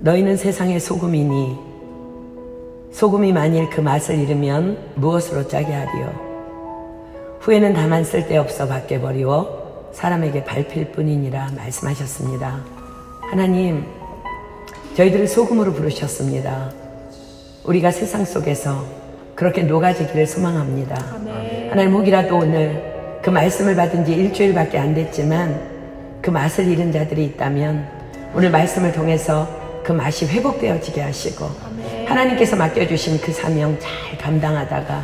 너희는 세상의 소금이니 소금이 만일 그 맛을 잃으면 무엇으로 짜게 하리요? 후에는 다만 쓸데없어 밖에 버리워 사람에게 밟힐 뿐이니라 말씀하셨습니다. 하나님, 저희들을 소금으로 부르셨습니다. 우리가 세상 속에서 그렇게 녹아지기를 소망합니다. 아멘. 하나님, 혹이라도 오늘 그 말씀을 받은 지 일주일밖에 안 됐지만 그 맛을 잃은 자들이 있다면 오늘 말씀을 통해서 그 맛이 회복되어지게 하시고 아멘. 하나님께서 맡겨주신 그 사명 잘 감당하다가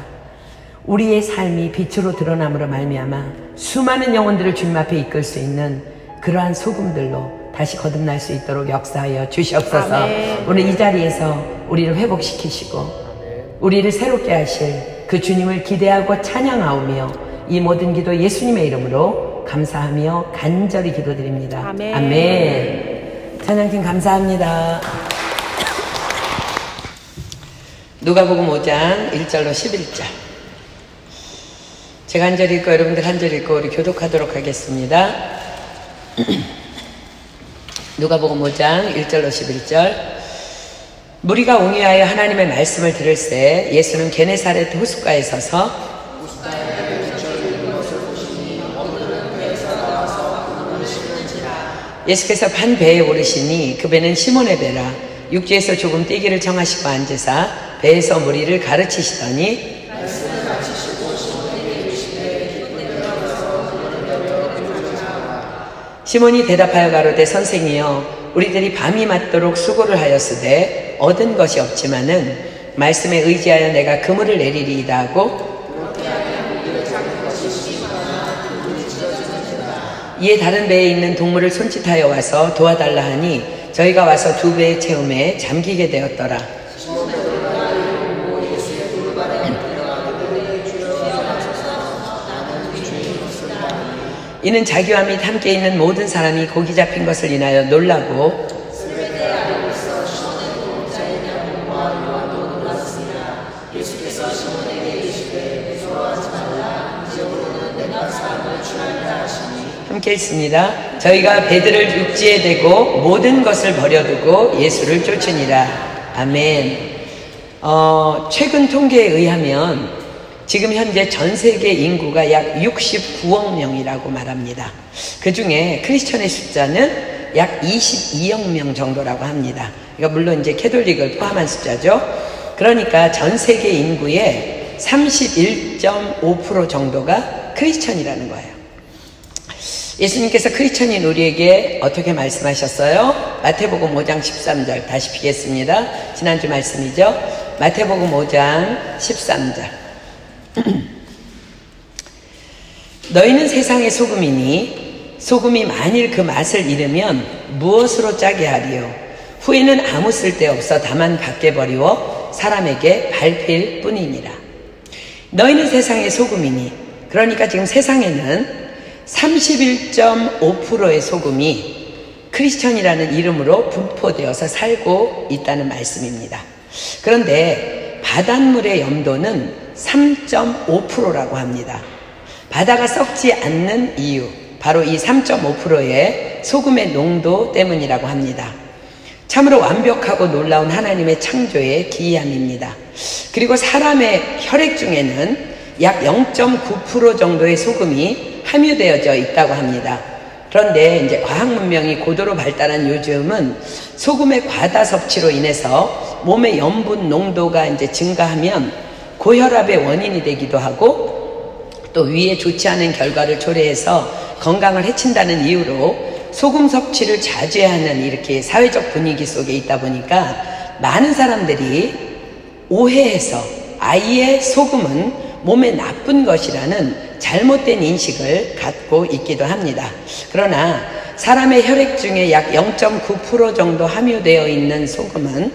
우리의 삶이 빛으로 드러남으로 말미암아 수많은 영혼들을 주님 앞에 이끌 수 있는 그러한 소금들로 다시 거듭날 수 있도록 역사하여 주시옵소서. 아멘. 오늘 이 자리에서 우리를 회복시키시고 우리를 새롭게 하실 그 주님을 기대하고 찬양하오며 이 모든 기도 예수님의 이름으로 감사하며 간절히 기도드립니다. 아멘. 아멘. 찬양팀 감사합니다. 누가복음 5장 1절로 11절. 제가 한 절 읽고 여러분들 한 절 읽고 우리 교독하도록 하겠습니다. 누가복음 5장 1절로 11절. 무리가 옹이하여 하나님의 말씀을 들을새 예수는 게네사렛 호숫가에 서서 예수께서 판 배에 오르시니 그 배는 시몬의 배라. 육지에서 조금 뛰기를 정하시고 앉으사 배에서 무리를 가르치시더니 시몬이 대답하여 가로되 선생이여 우리들이 밤이 맞도록 수고를 하였으되 얻은 것이 없지만은 말씀에 의지하여 내가 그물을 내리리이다 하고 이에 다른 배에 있는 동물을 손짓하여 와서 도와달라 하니 저희가 와서 두 배의 채움에 잠기게 되었더라. 이는 자기와 및 함께 있는 모든 사람이 고기 잡힌 것을 인하여 놀라고 함께 읽습니다. 저희가 배들을 육지에 대고 모든 것을 버려두고 예수를 쫓으니라. 아멘. 최근 통계에 의하면 지금 현재 전 세계 인구가 약 69억 명이라고 말합니다. 그 중에 크리스천의 숫자는 약 22억 명 정도라고 합니다. 그러니까 물론 이제 캐톨릭을 포함한 숫자죠. 그러니까 전 세계 인구의 31.5% 정도가 크리스천이라는 거예요. 예수님께서 크리스천인 우리에게 어떻게 말씀하셨어요? 마태복음 5장 13절 다시 피겠습니다. 지난주 말씀이죠. 마태복음 5장 13절. 너희는 세상의 소금이니 소금이 만일 그 맛을 잃으면 무엇으로 짜게 하리요? 후에는 아무 쓸데없어 다만 밖에 버리워 사람에게 밟힐 뿐이니라. 너희는 세상의 소금이니, 그러니까 지금 세상에는 31.5%의 소금이 크리스천이라는 이름으로 분포되어서 살고 있다는 말씀입니다. 그런데 바닷물의 염도는 3.5%라고 합니다. 바다가 썩지 않는 이유, 바로 이 3.5%의 소금의 농도 때문이라고 합니다. 참으로 완벽하고 놀라운 하나님의 창조의 기이함입니다. 그리고 사람의 혈액 중에는 약 0.9% 정도의 소금이 함유되어져 있다고 합니다. 그런데 이제 과학 문명이 고도로 발달한 요즘은 소금의 과다 섭취로 인해서 몸의 염분 농도가 이제 증가하면 고혈압의 원인이 되기도 하고 또 위에 좋지 않은 결과를 초래해서 건강을 해친다는 이유로 소금 섭취를 자제하는 이렇게 사회적 분위기 속에 있다 보니까 많은 사람들이 오해해서 아예 소금은 몸에 나쁜 것이라는 잘못된 인식을 갖고 있기도 합니다. 그러나 사람의 혈액 중에 약 0.9% 정도 함유되어 있는 소금은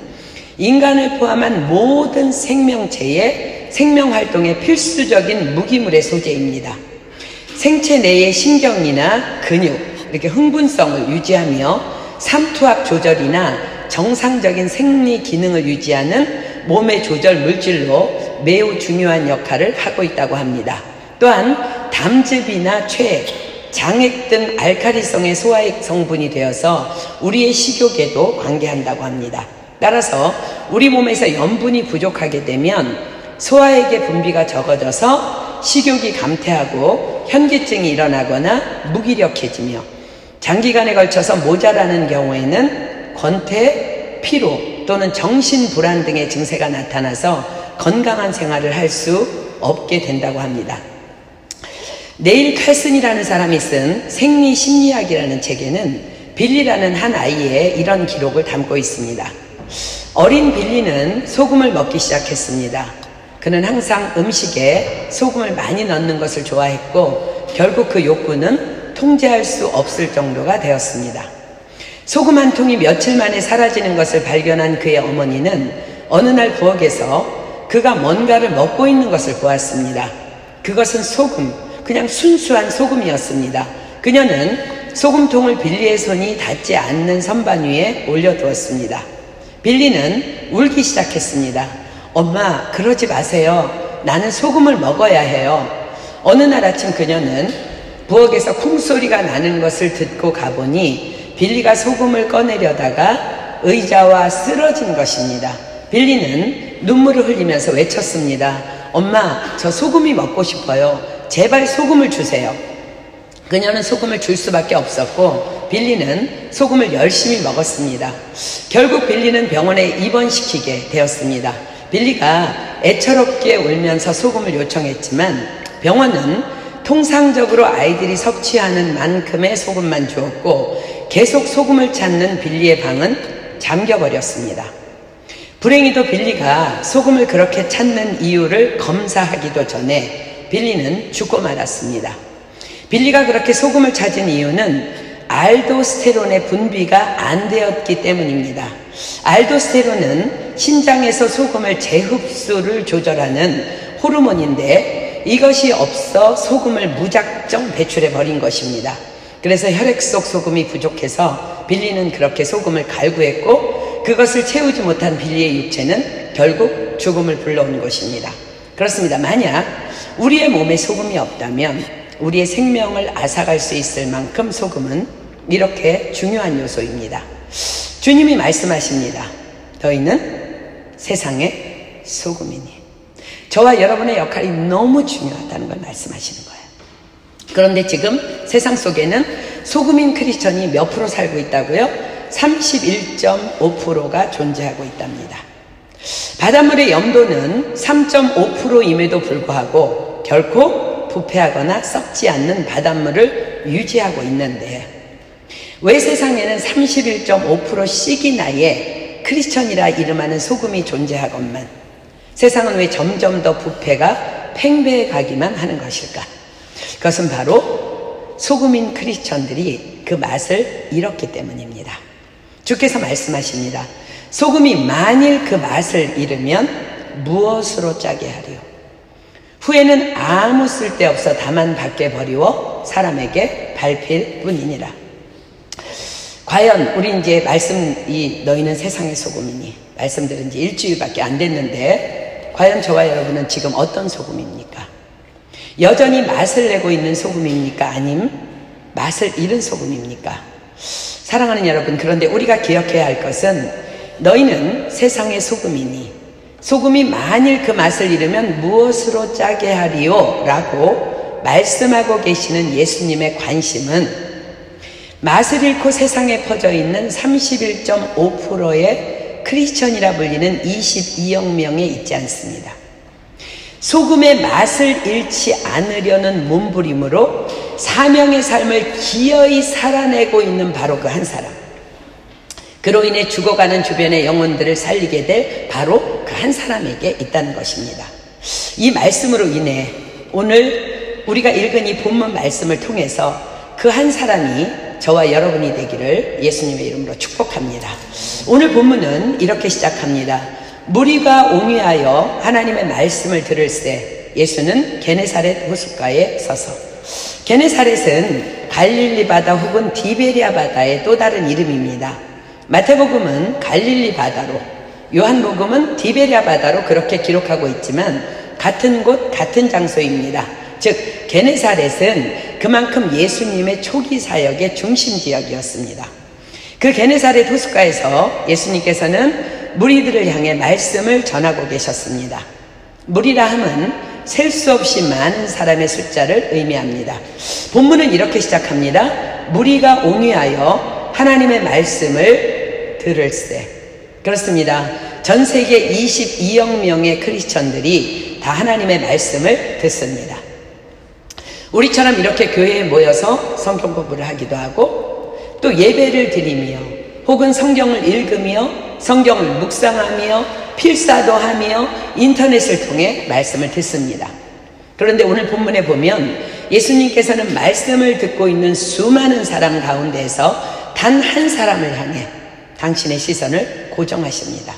인간을 포함한 모든 생명체의 생명활동에 필수적인 무기물의 소재입니다. 생체 내의 신경이나 근육, 이렇게 흥분성을 유지하며 삼투압 조절이나 정상적인 생리 기능을 유지하는 몸의 조절 물질로 매우 중요한 역할을 하고 있다고 합니다. 또한 담즙이나 췌, 장액 등 알칼리성의 소화액 성분이 되어서 우리의 식욕에도 관계한다고 합니다. 따라서 우리 몸에서 염분이 부족하게 되면 소화액의 분비가 적어져서 식욕이 감퇴하고 현기증이 일어나거나 무기력해지며 장기간에 걸쳐서 모자라는 경우에는 권태, 피로 또는 정신불안 등의 증세가 나타나서 건강한 생활을 할 수 없게 된다고 합니다. 네일 칼슨이라는 사람이 쓴 생리심리학이라는 책에는 빌리라는 한 아이의 이런 기록을 담고 있습니다. 어린 빌리는 소금을 먹기 시작했습니다. 그는 항상 음식에 소금을 많이 넣는 것을 좋아했고 결국 그 욕구는 통제할 수 없을 정도가 되었습니다. 소금 한 통이 며칠 만에 사라지는 것을 발견한 그의 어머니는 어느 날 부엌에서 그가 뭔가를 먹고 있는 것을 보았습니다. 그것은 소금, 그냥 순수한 소금이었습니다. 그녀는 소금통을 빌리의 손이 닿지 않는 선반 위에 올려두었습니다. 빌리는 울기 시작했습니다. 엄마, 그러지 마세요. 나는 소금을 먹어야 해요. 어느 날 아침 그녀는 부엌에서 쿵소리가 나는 것을 듣고 가보니 빌리가 소금을 꺼내려다가 의자와 쓰러진 것입니다. 빌리는 눈물을 흘리면서 외쳤습니다. 엄마, 저 소금이 먹고 싶어요. 제발 소금을 주세요. 그녀는 소금을 줄 수밖에 없었고 빌리는 소금을 열심히 먹었습니다. 결국 빌리는 병원에 입원시키게 되었습니다. 빌리가 애처롭게 울면서 소금을 요청했지만 병원은 통상적으로 아이들이 섭취하는 만큼의 소금만 주었고 계속 소금을 찾는 빌리의 방은 잠겨버렸습니다. 불행히도 빌리가 소금을 그렇게 찾는 이유를 검사하기도 전에 빌리는 죽고 말았습니다. 빌리가 그렇게 소금을 찾은 이유는 알도스테론의 분비가 안 되었기 때문입니다. 알도스테론은 신장에서 소금을 재흡수를 조절하는 호르몬인데 이것이 없어 소금을 무작정 배출해 버린 것입니다. 그래서 혈액 속 소금이 부족해서 빌리는 그렇게 소금을 갈구했고 그것을 채우지 못한 빌리의 육체는 결국 죽음을 불러온 것입니다. 그렇습니다. 만약 우리의 몸에 소금이 없다면 우리의 생명을 앗아갈 수 있을 만큼 소금은 이렇게 중요한 요소입니다. 주님이 말씀하십니다. 너희는 세상의 소금이니. 저와 여러분의 역할이 너무 중요하다는 걸 말씀하시는 거예요. 그런데 지금 세상 속에는 소금인 크리스천이 몇 프로 살고 있다고요? 31.5%가 존재하고 있답니다. 바닷물의 염도는 3.5%임에도 불구하고 결코 부패하거나 썩지 않는 바닷물을 유지하고 있는데 왜 세상에는 31.5%씩이나의 크리스천이라 이름하는 소금이 존재하건만 세상은 왜 점점 더 부패가 팽배해 가기만 하는 것일까? 그것은 바로 소금인 크리스천들이 그 맛을 잃었기 때문입니다. 주께서 말씀하십니다. 소금이 만일 그 맛을 잃으면 무엇으로 짜게 하리요? 후에는 아무 쓸데없어 다만 밖에 버리워 사람에게 밟힐 뿐이니라. 과연 우리 이제 말씀이 너희는 세상의 소금이니 말씀드린 지 일주일밖에 안 됐는데 과연 저와 여러분은 지금 어떤 소금입니까? 여전히 맛을 내고 있는 소금입니까? 아님 맛을 잃은 소금입니까? 사랑하는 여러분, 그런데 우리가 기억해야 할 것은 너희는 세상의 소금이니 소금이 만일 그 맛을 잃으면 무엇으로 짜게 하리요? 라고 말씀하고 계시는 예수님의 관심은 맛을 잃고 세상에 퍼져 있는 31.5%의 크리스천이라 불리는 22억 명에 있지 않습니다. 소금의 맛을 잃지 않으려는 몸부림으로 사명의 삶을 기어이 살아내고 있는 바로 그 한 사람. 그로 인해 죽어가는 주변의 영혼들을 살리게 될 바로 그 한 사람에게 있다는 것입니다. 이 말씀으로 인해 오늘 우리가 읽은 이 본문 말씀을 통해서 그 한 사람이 저와 여러분이 되기를 예수님의 이름으로 축복합니다. 오늘 본문은 이렇게 시작합니다. 무리가 옹이하여 하나님의 말씀을 들을새 예수는 게네사렛 호숫가에 서서. 게네사렛은 갈릴리 바다 혹은 디베리아 바다의 또 다른 이름입니다. 마태복음은 갈릴리 바다로, 요한복음은 디베리아 바다로 그렇게 기록하고 있지만 같은 곳 같은 장소입니다. 즉 게네사렛은 그만큼 예수님의 초기 사역의 중심 지역이었습니다. 그 게네사렛 호숫가에서 예수님께서는 무리들을 향해 말씀을 전하고 계셨습니다. 무리라 함은 셀 수 없이 많은 사람의 숫자를 의미합니다. 본문은 이렇게 시작합니다. 무리가 옹유하여 하나님의 말씀을 들을세. 그렇습니다. 전 세계 22억 명의 크리스천들이 다 하나님의 말씀을 듣습니다. 우리처럼 이렇게 교회에 모여서 성경 공부를 하기도 하고 또 예배를 드리며 혹은 성경을 읽으며 성경을 묵상하며 필사도 하며 인터넷을 통해 말씀을 듣습니다. 그런데 오늘 본문에 보면 예수님께서는 말씀을 듣고 있는 수많은 사람 가운데에서 단 한 사람을 향해 당신의 시선을 고정하십니다.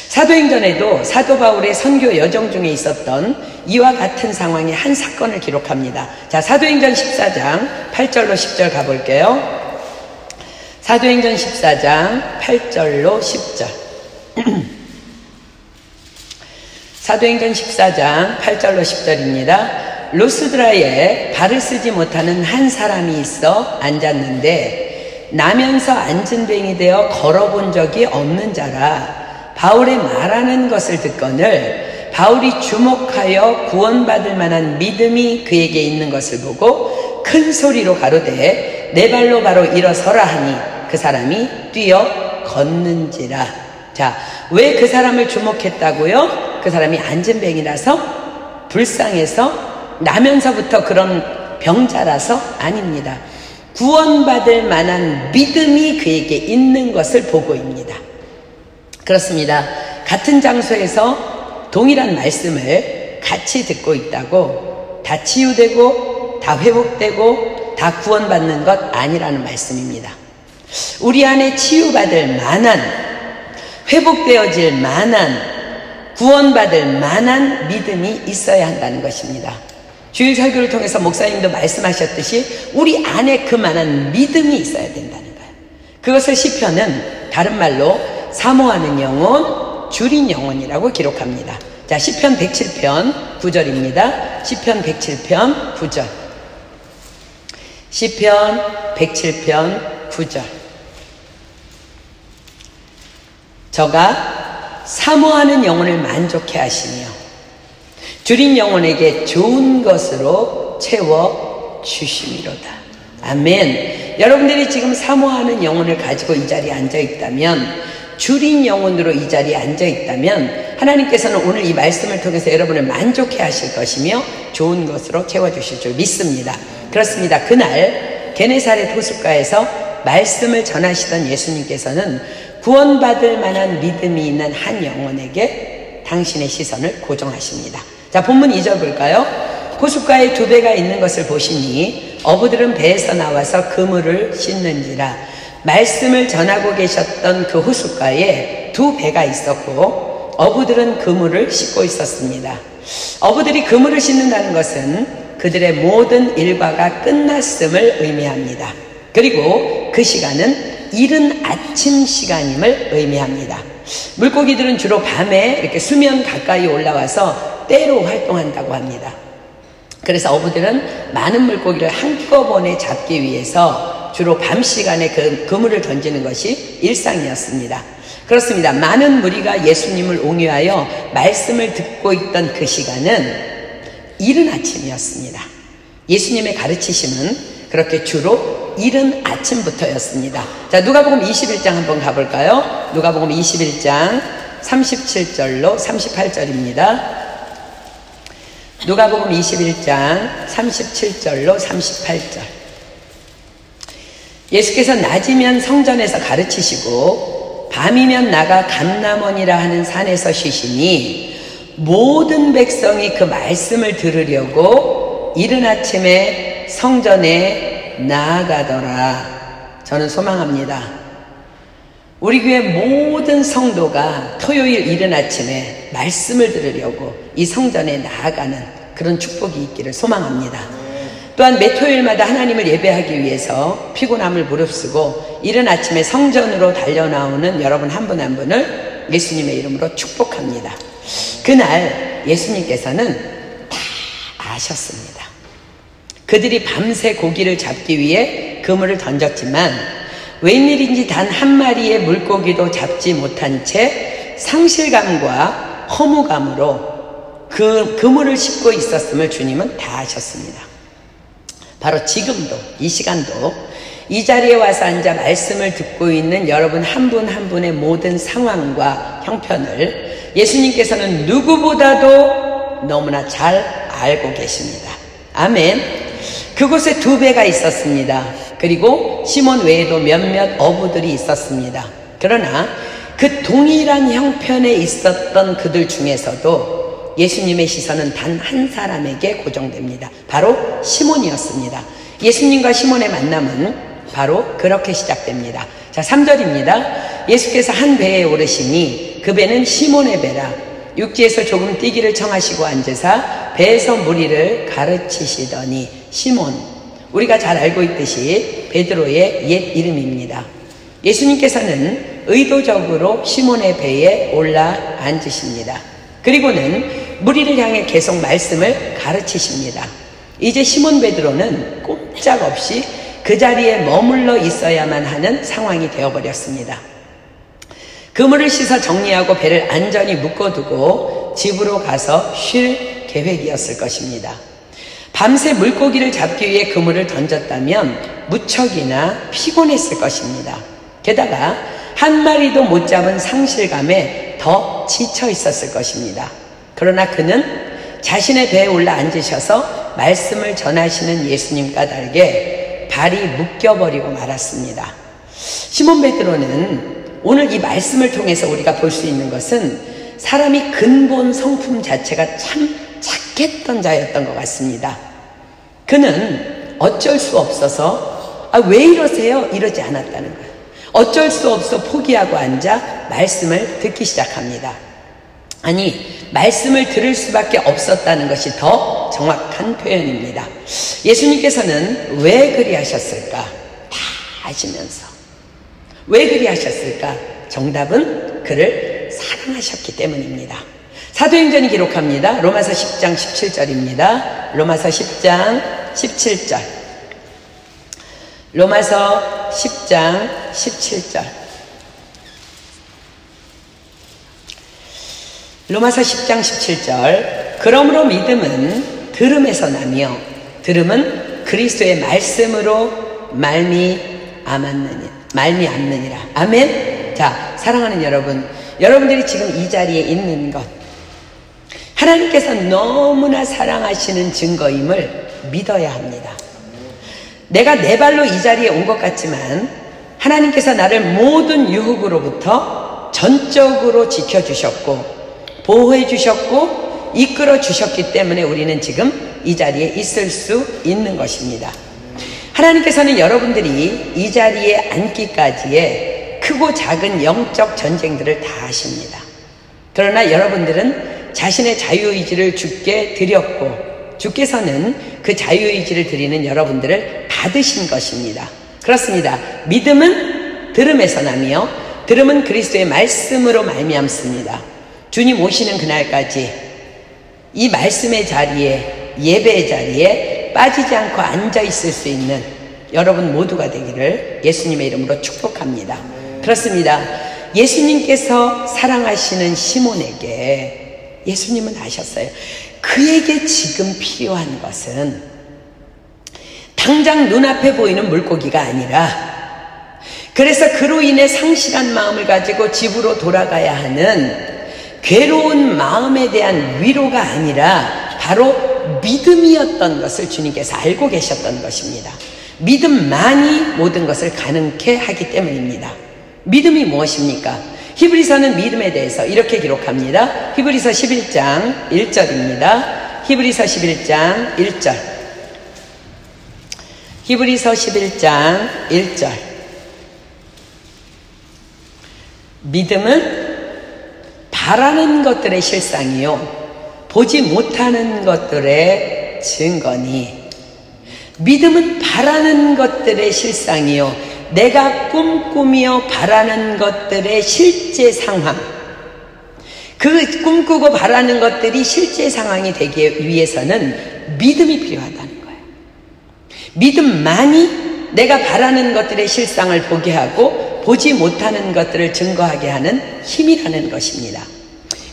사도행전에도 사도 바울의 선교 여정 중에 있었던 이와 같은 상황의 한 사건을 기록합니다. 자, 사도행전 14장 8절로 10절 가볼게요. 사도행전 14장 8절로 10절. 사도행전 14장 8절로 10절입니다. 루스드라에 발을 쓰지 못하는 한 사람이 있어 앉았는데 나면서 앉은 뱅이 되어 걸어본 적이 없는 자라 바울의 말하는 것을 듣거늘 바울이 주목하여 구원받을 만한 믿음이 그에게 있는 것을 보고 큰 소리로 가로되 내 발로 바로 일어서라 하니 그 사람이 뛰어 걷는지라. 자, 왜 그 사람을 주목했다고요? 그 사람이 앉은 뱅이라서? 불쌍해서? 나면서부터 그런 병자라서? 아닙니다. 구원받을 만한 믿음이 그에게 있는 것을 보고입니다. 그렇습니다. 같은 장소에서 동일한 말씀을 같이 듣고 있다고 다 치유되고 다 회복되고 다 구원받는 것 아니라는 말씀입니다. 우리 안에 치유받을 만한, 회복되어질 만한, 구원받을 만한 믿음이 있어야 한다는 것입니다. 주일 설교를 통해서 목사님도 말씀하셨듯이 우리 안에 그만한 믿음이 있어야 된다는 거예요. 그것을 시편은 다른 말로 사모하는 영혼, 줄인 영혼이라고 기록합니다. 자, 시편 107편 9절입니다. 시편 107편 9절. 시편 107편 9절. 저가 사모하는 영혼을 만족해 하시며 줄인 영혼에게 좋은 것으로 채워 주심이로다. 아멘. 여러분들이 지금 사모하는 영혼을 가지고 이 자리에 앉아 있다면, 줄인 영혼으로 이 자리에 앉아 있다면 하나님께서는 오늘 이 말씀을 통해서 여러분을 만족해 하실 것이며 좋은 것으로 채워주실 줄 믿습니다. 그렇습니다. 그날 게네사렛 호숫가에서 말씀을 전하시던 예수님께서는 구원받을 만한 믿음이 있는 한 영혼에게 당신의 시선을 고정하십니다. 자, 본문 2절 볼까요? 호숫가에 두 배가 있는 것을 보시니 어부들은 배에서 나와서 그물을 씻는지라. 말씀을 전하고 계셨던 그 호숫가에 두 배가 있었고 어부들은 그물을 씻고 있었습니다. 어부들이 그물을 씻는다는 것은 그들의 모든 일과가 끝났음을 의미합니다. 그리고 그 시간은 이른 아침 시간임을 의미합니다. 물고기들은 주로 밤에 이렇게 수면 가까이 올라와서 떼로 활동한다고 합니다. 그래서 어부들은 많은 물고기를 한꺼번에 잡기 위해서 주로 밤 시간에 그물을 던지는 것이 일상이었습니다. 그렇습니다. 많은 무리가 예수님을 옹유하여 말씀을 듣고 있던 그 시간은 이른 아침이었습니다. 예수님의 가르치심은 그렇게 주로 이른 아침부터였습니다. 자, 누가복음 21장 한번 가볼까요? 누가복음 21장 37절로 38절입니다. 누가복음 21장 37절로 38절. 예수께서 낮이면 성전에서 가르치시고 밤이면 나가 감람원이라 하는 산에서 쉬시니 모든 백성이 그 말씀을 들으려고 이른 아침에 성전에 나아가더라. 저는 소망합니다. 우리 교회 모든 성도가 토요일 이른 아침에 말씀을 들으려고 이 성전에 나아가는 그런 축복이 있기를 소망합니다. 또한 매 토요일마다 하나님을 예배하기 위해서 피곤함을 무릅쓰고 이른 아침에 성전으로 달려나오는 여러분 한 분 한 분을 예수님의 이름으로 축복합니다. 그날 예수님께서는 다 아셨습니다. 그들이 밤새 고기를 잡기 위해 그물을 던졌지만 웬일인지 단 한 마리의 물고기도 잡지 못한 채 상실감과 허무감으로 그 그물을 싣고 있었음을 주님은 다 아셨습니다. 바로 지금도, 이 시간도 이 자리에 와서 앉아 말씀을 듣고 있는 여러분 한 분 한 분의 모든 상황과 형편을 예수님께서는 누구보다도 너무나 잘 알고 계십니다. 아멘. 그곳에 2배가 있었습니다. 그리고 시몬 외에도 몇몇 어부들이 있었습니다. 그러나 그 동일한 형편에 있었던 그들 중에서도 예수님의 시선은 단 한 사람에게 고정됩니다. 바로 시몬이었습니다. 예수님과 시몬의 만남은 바로 그렇게 시작됩니다. 자, 3절입니다. 예수께서 한 배에 오르시니 그 배는 시몬의 배라. 육지에서 조금 뛰기를 청하시고 앉으사 배에서 무리를 가르치시더니. 시몬, 우리가 잘 알고 있듯이 베드로의 옛 이름입니다. 예수님께서는 의도적으로 시몬의 배에 올라 앉으십니다. 그리고는 무리를 향해 계속 말씀을 가르치십니다. 이제 시몬 베드로는 꼼짝없이 그 자리에 머물러 있어야만 하는 상황이 되어버렸습니다. 그물을 씻어 정리하고 배를 안전히 묶어두고 집으로 가서 쉴 계획이었을 것입니다. 밤새 물고기를 잡기 위해 그물을 던졌다면 무척이나 피곤했을 것입니다. 게다가 한 마리도 못 잡은 상실감에 더 지쳐 있었을 것입니다. 그러나 그는 자신의 배에 올라 앉으셔서 말씀을 전하시는 예수님과 다르게 발이 묶여버리고 말았습니다. 시몬 베드로는 오늘 이 말씀을 통해서 우리가 볼 수 있는 것은 사람이 근본 성품 자체가 참 착했던 자였던 것 같습니다. 그는 어쩔 수 없어서 왜 이러세요? 이러지 않았다는 거예요. 어쩔 수 없어 포기하고 앉아 말씀을 듣기 시작합니다. 아니, 말씀을 들을 수밖에 없었다는 것이 더 정확한 표현입니다. 예수님께서는 왜 그리하셨을까? 다 아시면서. 왜 그리하셨을까? 정답은 그를 사랑하셨기 때문입니다. 사도행전이 기록합니다. 로마서 10장 17절입니다. 로마서 10장 17절. 로마서 10장 17절. 로마서 10장 17절. 그러므로 믿음은 들음에서 나며 들음은 그리스도의 말씀으로 말미암느니라. 아멘. 자, 사랑하는 여러분, 여러분들이 지금 이 자리에 있는 것, 하나님께서 너무나 사랑하시는 증거임을 믿어야 합니다. 내가 내 발로 이 자리에 온 것 같지만 하나님께서 나를 모든 유혹으로부터 전적으로 지켜주셨고 보호해 주셨고 이끌어 주셨기 때문에 우리는 지금 이 자리에 있을 수 있는 것입니다. 하나님께서는 여러분들이 이 자리에 앉기까지의 크고 작은 영적 전쟁들을 다 하십니다. 그러나 여러분들은 자신의 자유의지를 주께 드렸고 주께서는 그 자유의지를 드리는 여러분들을 받으신 것입니다. 그렇습니다. 믿음은 들음에서 나며 들음은 그리스도의 말씀으로 말미암습니다. 주님 오시는 그날까지 이 말씀의 자리에, 예배의 자리에 빠지지 않고 앉아 있을 수 있는 여러분 모두가 되기를 예수님의 이름으로 축복합니다. 그렇습니다. 예수님께서 사랑하시는 시몬에게 예수님은 아셨어요. 그에게 지금 필요한 것은 당장 눈앞에 보이는 물고기가 아니라, 그래서 그로 인해 상실한 마음을 가지고 집으로 돌아가야 하는 괴로운 마음에 대한 위로가 아니라 바로 믿음이었던 것을 주님께서 알고 계셨던 것입니다. 믿음만이 모든 것을 가능케 하기 때문입니다. 믿음이 무엇입니까? 히브리서는 믿음에 대해서 이렇게 기록합니다. 히브리서 11장 1절입니다. 히브리서 11장 1절. 히브리서 11장 1절. 믿음은 바라는 것들의 실상이요 보지 못하는 것들의 증거니. 믿음은 바라는 것들의 실상이요 내가 꿈꾸며 바라는 것들의 실제 상황, 그 꿈꾸고 바라는 것들이 실제 상황이 되기 위해서는 믿음이 필요하다는 거예요. 믿음만이 내가 바라는 것들의 실상을 보게 하고 보지 못하는 것들을 증거하게 하는 힘이라는 것입니다.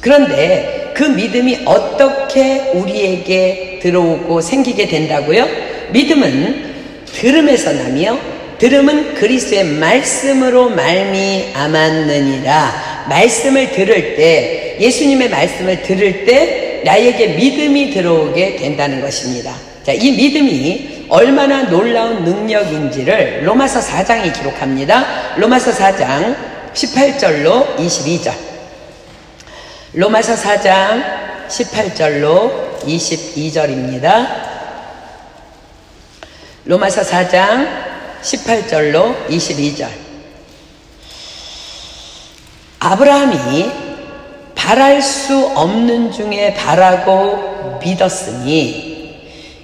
그런데 그 믿음이 어떻게 우리에게 들어오고 생기게 된다고요? 믿음은 들음에서 나며 들음은 그리스도의 말씀으로 말미암았느니라. 말씀을 들을 때, 예수님의 말씀을 들을 때 나에게 믿음이 들어오게 된다는 것입니다. 자, 이 믿음이 얼마나 놀라운 능력인지를 로마서 4장이 기록합니다. 로마서 4장 18절로 22절. 로마서 4장 18절로 22절입니다. 로마서 4장 18절로 22절. 아브라함이 바랄 수 없는 중에 바라고 믿었으니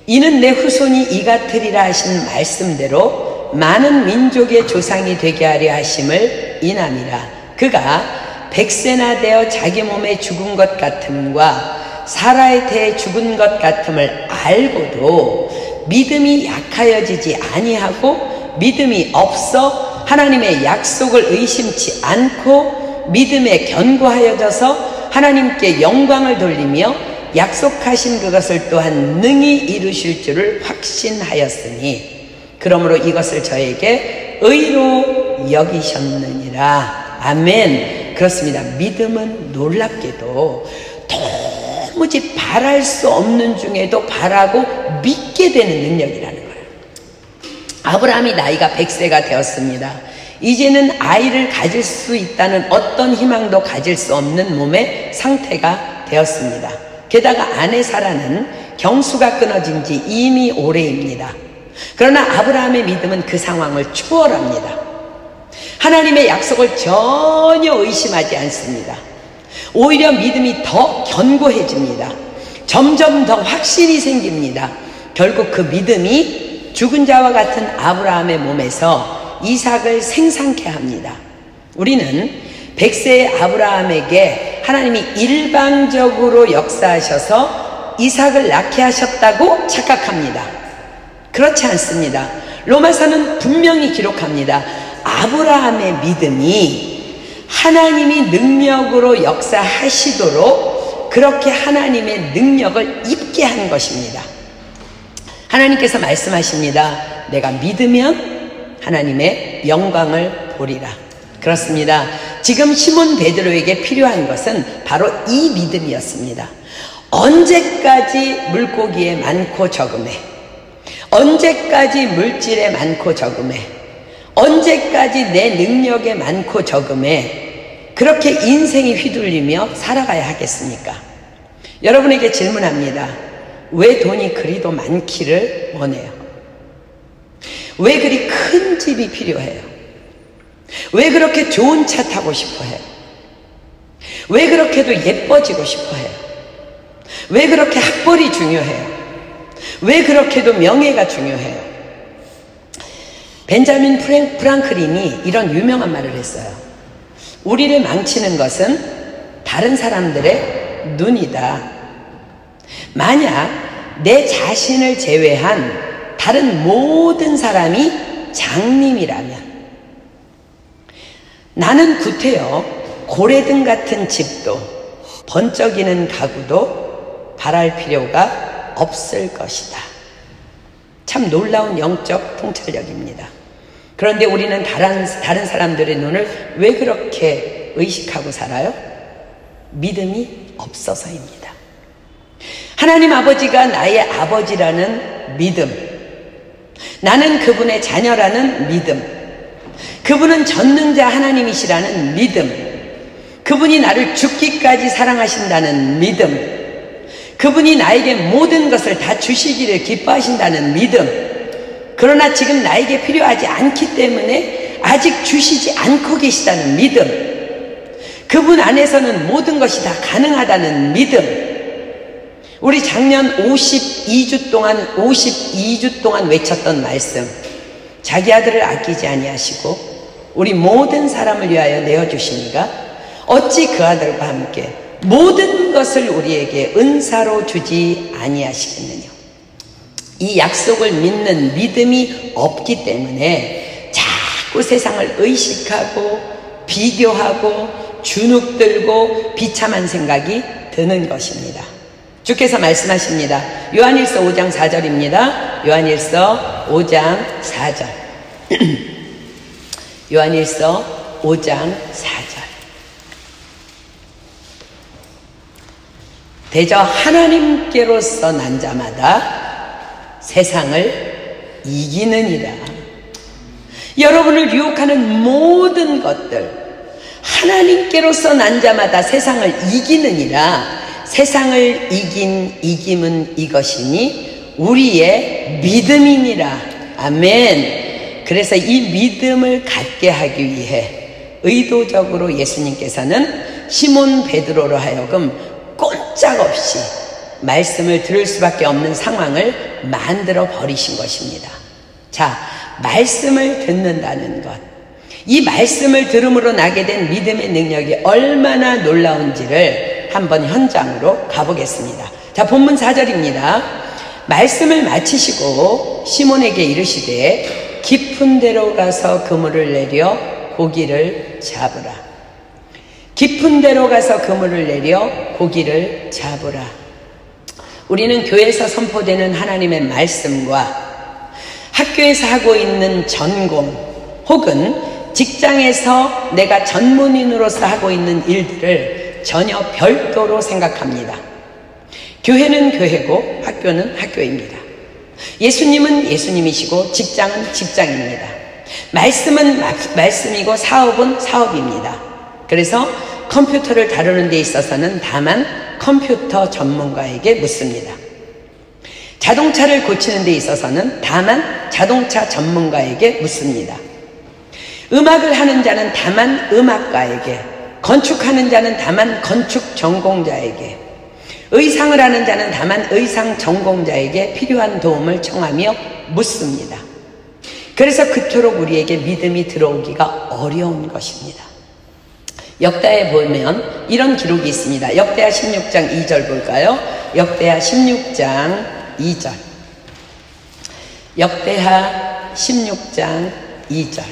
이는 내 후손이 이 같으리라 하신 말씀대로 많은 민족의 조상이 되게 하려 하심을 인함이라. 그가 100세나 되어 자기 몸에 죽은 것 같음과 사라의 태에 죽은 것 같음을 알고도 믿음이 약하여지지 아니하고 믿음이 없어 하나님의 약속을 의심치 않고 믿음에 견고하여져서 하나님께 영광을 돌리며 약속하신 그것을 또한 능히 이루실 줄을 확신하였으니 그러므로 이것을 저에게 의로 여기셨느니라. 아멘. 그렇습니다. 믿음은 놀랍게도 도무지 바랄 수 없는 중에도 바라고 믿게 되는 능력이라는 거예요. 아브라함이 나이가 100세가 되었습니다. 이제는 아이를 가질 수 있다는 어떤 희망도 가질 수 없는 몸의 상태가 되었습니다. 게다가 아내 사라는 경수가 끊어진 지 이미 오래입니다. 그러나 아브라함의 믿음은 그 상황을 초월합니다. 하나님의 약속을 전혀 의심하지 않습니다. 오히려 믿음이 더 견고해집니다. 점점 더 확신이 생깁니다. 결국 그 믿음이 죽은 자와 같은 아브라함의 몸에서 이삭을 생산케 합니다. 우리는 100세의 아브라함에게 하나님이 일방적으로 역사하셔서 이삭을 낳게 하셨다고 착각합니다. 그렇지 않습니다. 로마서는 분명히 기록합니다. 아브라함의 믿음이 하나님이 능력으로 역사하시도록 그렇게 하나님의 능력을 입게 한 것입니다. 하나님께서 말씀하십니다. 내가 믿으면 하나님의 영광을 보리라. 그렇습니다. 지금 시몬 베드로에게 필요한 것은 바로 이 믿음이었습니다. 언제까지 물고기에 많고 적음에, 언제까지 물질에 많고 적음에, 언제까지 내 능력에 많고 적음에 그렇게 인생이 휘둘리며 살아가야 하겠습니까? 여러분에게 질문합니다. 왜 돈이 그리도 많기를 원해요? 왜 그리 큰 집이 필요해요? 왜 그렇게 좋은 차 타고 싶어 해요? 왜 그렇게도 예뻐지고 싶어 해요? 왜 그렇게 학벌이 중요해요? 왜 그렇게도 명예가 중요해요? 벤자민 프랑클린이 이런 유명한 말을 했어요. 우리를 망치는 것은 다른 사람들의 눈이다. 만약 내 자신을 제외한 다른 모든 사람이 장님이라면 나는 구태여 고래등 같은 집도 번쩍이는 가구도 바랄 필요가 없을 것이다. 참 놀라운 영적 통찰력입니다. 그런데 우리는 다른 사람들의 눈을 왜 그렇게 의식하고 살아요? 믿음이 없어서입니다. 하나님 아버지가 나의 아버지라는 믿음, 나는 그분의 자녀라는 믿음, 그분은 전능자 하나님이시라는 믿음, 그분이 나를 죽기까지 사랑하신다는 믿음, 그분이 나에게 모든 것을 다 주시기를 기뻐하신다는 믿음, 그러나 지금 나에게 필요하지 않기 때문에 아직 주시지 않고 계시다는 믿음, 그분 안에서는 모든 것이 다 가능하다는 믿음. 우리 작년 52주 동안 외쳤던 말씀, 자기 아들을 아끼지 아니하시고 우리 모든 사람을 위하여 내어주시니가 어찌 그 아들과 함께 모든 것을 우리에게 은사로 주지 아니하시겠느냐. 이 약속을 믿는 믿음이 없기 때문에 자꾸 세상을 의식하고 비교하고 주눅들고 비참한 생각이 드는 것입니다. 주께서 말씀하십니다. 요한일서 5장 4절입니다. 요한일서 5장 4절. 요한일서 5장 4절. 대저 하나님께로서 난 자마다 세상을 이기느니라. 여러분을 유혹하는 모든 것들, 하나님께로서 난 자마다 세상을 이기느니라. 세상을 이긴 이김은 이것이니 우리의 믿음이니라. 아멘. 그래서 이 믿음을 갖게 하기 위해 의도적으로 예수님께서는 시몬 베드로로 하여금 꼼짝없이 말씀을 들을 수밖에 없는 상황을 만들어 버리신 것입니다. 자, 말씀을 듣는다는 것, 이 말씀을 들음으로 나게 된 믿음의 능력이 얼마나 놀라운지를 한번 현장으로 가보겠습니다. 자, 본문 4절입니다. 말씀을 마치시고 시몬에게 이르시되 깊은 데로 가서 그물을 내려 고기를 잡으라. 깊은 데로 가서 그물을 내려 고기를 잡으라. 우리는 교회에서 선포되는 하나님의 말씀과 학교에서 하고 있는 전공 혹은 직장에서 내가 전문인으로서 하고 있는 일들을 전혀 별도로 생각합니다. 교회는 교회고 학교는 학교입니다. 예수님은 예수님이시고 직장은 직장입니다. 말씀은 말씀이고 사업은 사업입니다. 그래서 컴퓨터를 다루는 데 있어서는 다만 컴퓨터 전문가에게 묻습니다. 자동차를 고치는 데 있어서는 다만 자동차 전문가에게 묻습니다. 음악을 하는 자는 다만 음악가에게, 건축하는 자는 다만 건축 전공자에게, 의상을 하는 자는 다만 의상 전공자에게 필요한 도움을 청하며 묻습니다. 그래서 그토록 우리에게 믿음이 들어오기가 어려운 것입니다. 역대하에 보면 이런 기록이 있습니다. 역대하 16장 2절 볼까요? 역대하 16장 2절. 역대하 16장 2절.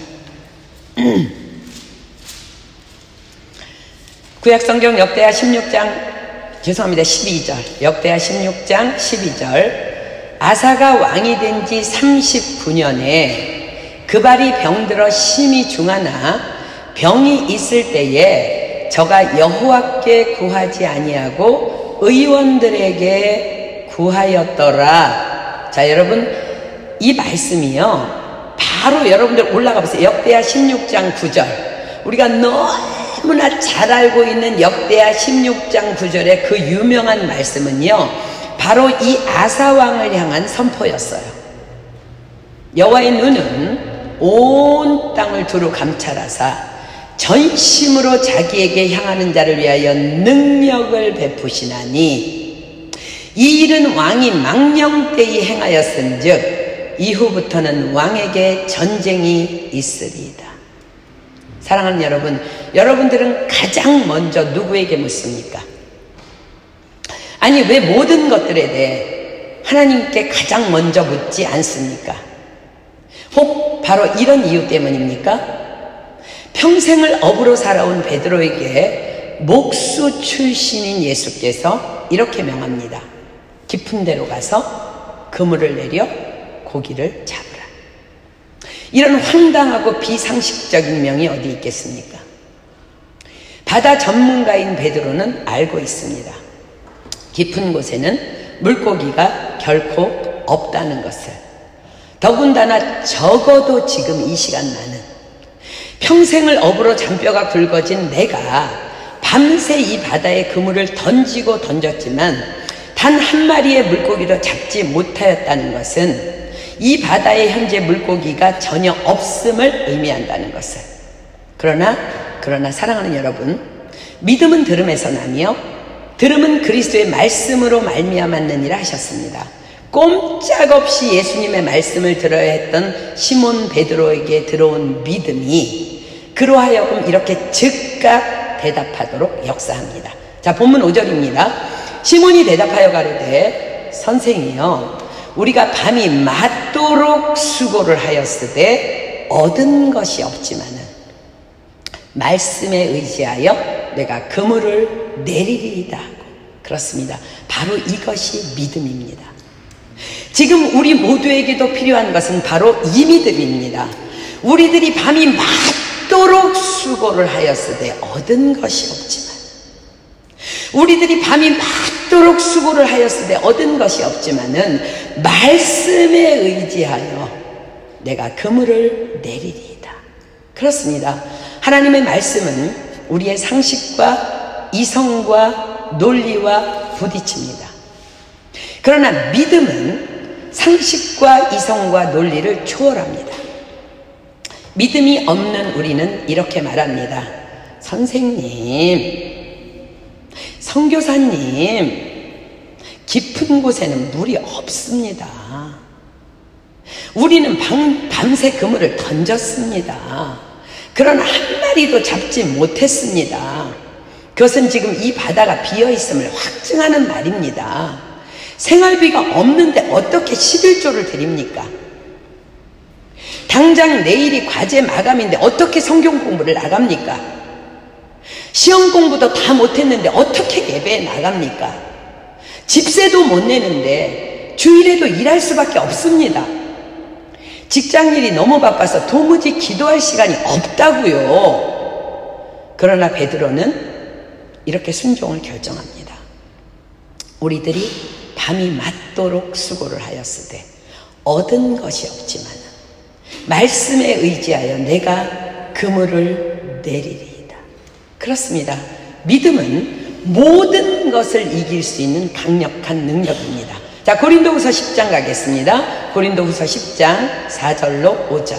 구약성경 역대하 16장 12절. 역대하 16장 12절. 아사가 왕이 된 지 39년에 그 발이 병들어 심히 중하나 병이 있을 때에 저가 여호와께 구하지 아니하고 의원들에게 구하였더라. 자, 여러분, 이 말씀이요, 바로 여러분들 올라가 보세요. 역대하 16장 9절. 우리가 너무나 잘 알고 있는 역대하 16장 9절의 그 유명한 말씀은요, 바로 이 아사 왕을 향한 선포였어요. 여호와의 눈은 온 땅을 두루 감찰하사 전심으로 자기에게 향하는 자를 위하여 능력을 베푸시나니 이 일은 왕이 망령때에 행하였은즉 이후부터는 왕에게 전쟁이 있으리이다. 사랑하는 여러분, 여러분들은 가장 먼저 누구에게 묻습니까? 아니, 왜 모든 것들에 대해 하나님께 가장 먼저 묻지 않습니까? 혹 바로 이런 이유 때문입니까? 평생을 업으로 살아온 베드로에게 목수 출신인 예수께서 이렇게 명합니다. 깊은 데로 가서 그물을 내려 고기를 잡으라. 이런 황당하고 비상식적인 명이 어디 있겠습니까? 바다 전문가인 베드로는 알고 있습니다. 깊은 곳에는 물고기가 결코 없다는 것을. 더군다나 적어도 지금 이 시간 나는 평생을 업으로 잔뼈가 굵어진 내가 밤새 이 바다에 그물을 던지고 던졌지만 단 한 마리의 물고기도 잡지 못하였다는 것은 이 바다에 현재 물고기가 전혀 없음을 의미한다는 것을. 그러나 사랑하는 여러분, 믿음은 들음에서 나며 들음은 그리스도의 말씀으로 말미암았느니라 하셨습니다. 꼼짝없이 예수님의 말씀을 들어야 했던 시몬 베드로에게 들어온 믿음이 그로 하여금 이렇게 즉각 대답하도록 역사합니다. 자, 본문 5절입니다. 시몬이 대답하여 가로되 선생이여 우리가 밤이 맞도록 수고를 하였으되 얻은 것이 없지만은 말씀에 의지하여 내가 그물을 내리리이다 하고. 그렇습니다. 바로 이것이 믿음입니다. 지금 우리 모두에게도 필요한 것은 바로 이 믿음입니다. 우리들이 밤이 맞도록 수고를 하였으되 얻은 것이 없지만, 우리들이 밤이 맞도록 수고를 하였으되 얻은 것이 없지만은 말씀에 의지하여 내가 그물을 내리리이다. 그렇습니다. 하나님의 말씀은 우리의 상식과 이성과 논리와 부딪힙니다. 그러나 믿음은 상식과 이성과 논리를 초월합니다. 믿음이 없는 우리는 이렇게 말합니다. 선생님, 선교사님, 깊은 곳에는 물이 없습니다. 우리는 밤새 그물을 던졌습니다. 그러나 한 마리도 잡지 못했습니다. 그것은 지금 이 바다가 비어있음을 확증하는 말입니다. 생활비가 없는데 어떻게 11조를 드립니까? 당장 내일이 과제 마감인데 어떻게 성경 공부를 나갑니까? 시험 공부도 다 못했는데 어떻게 예배에 나갑니까? 집세도 못 내는데 주일에도 일할 수밖에 없습니다. 직장일이 너무 바빠서 도무지 기도할 시간이 없다고요. 그러나 베드로는 이렇게 순종을 결정합니다. 우리들이 밤이 맞도록 수고를 하였으되 얻은 것이 없지만 말씀에 의지하여 내가 그물을 내리리이다. 그렇습니다. 믿음은 모든 것을 이길 수 있는 강력한 능력입니다. 자, 고린도후서 10장 가겠습니다. 고린도후서 10장 4절로 5절.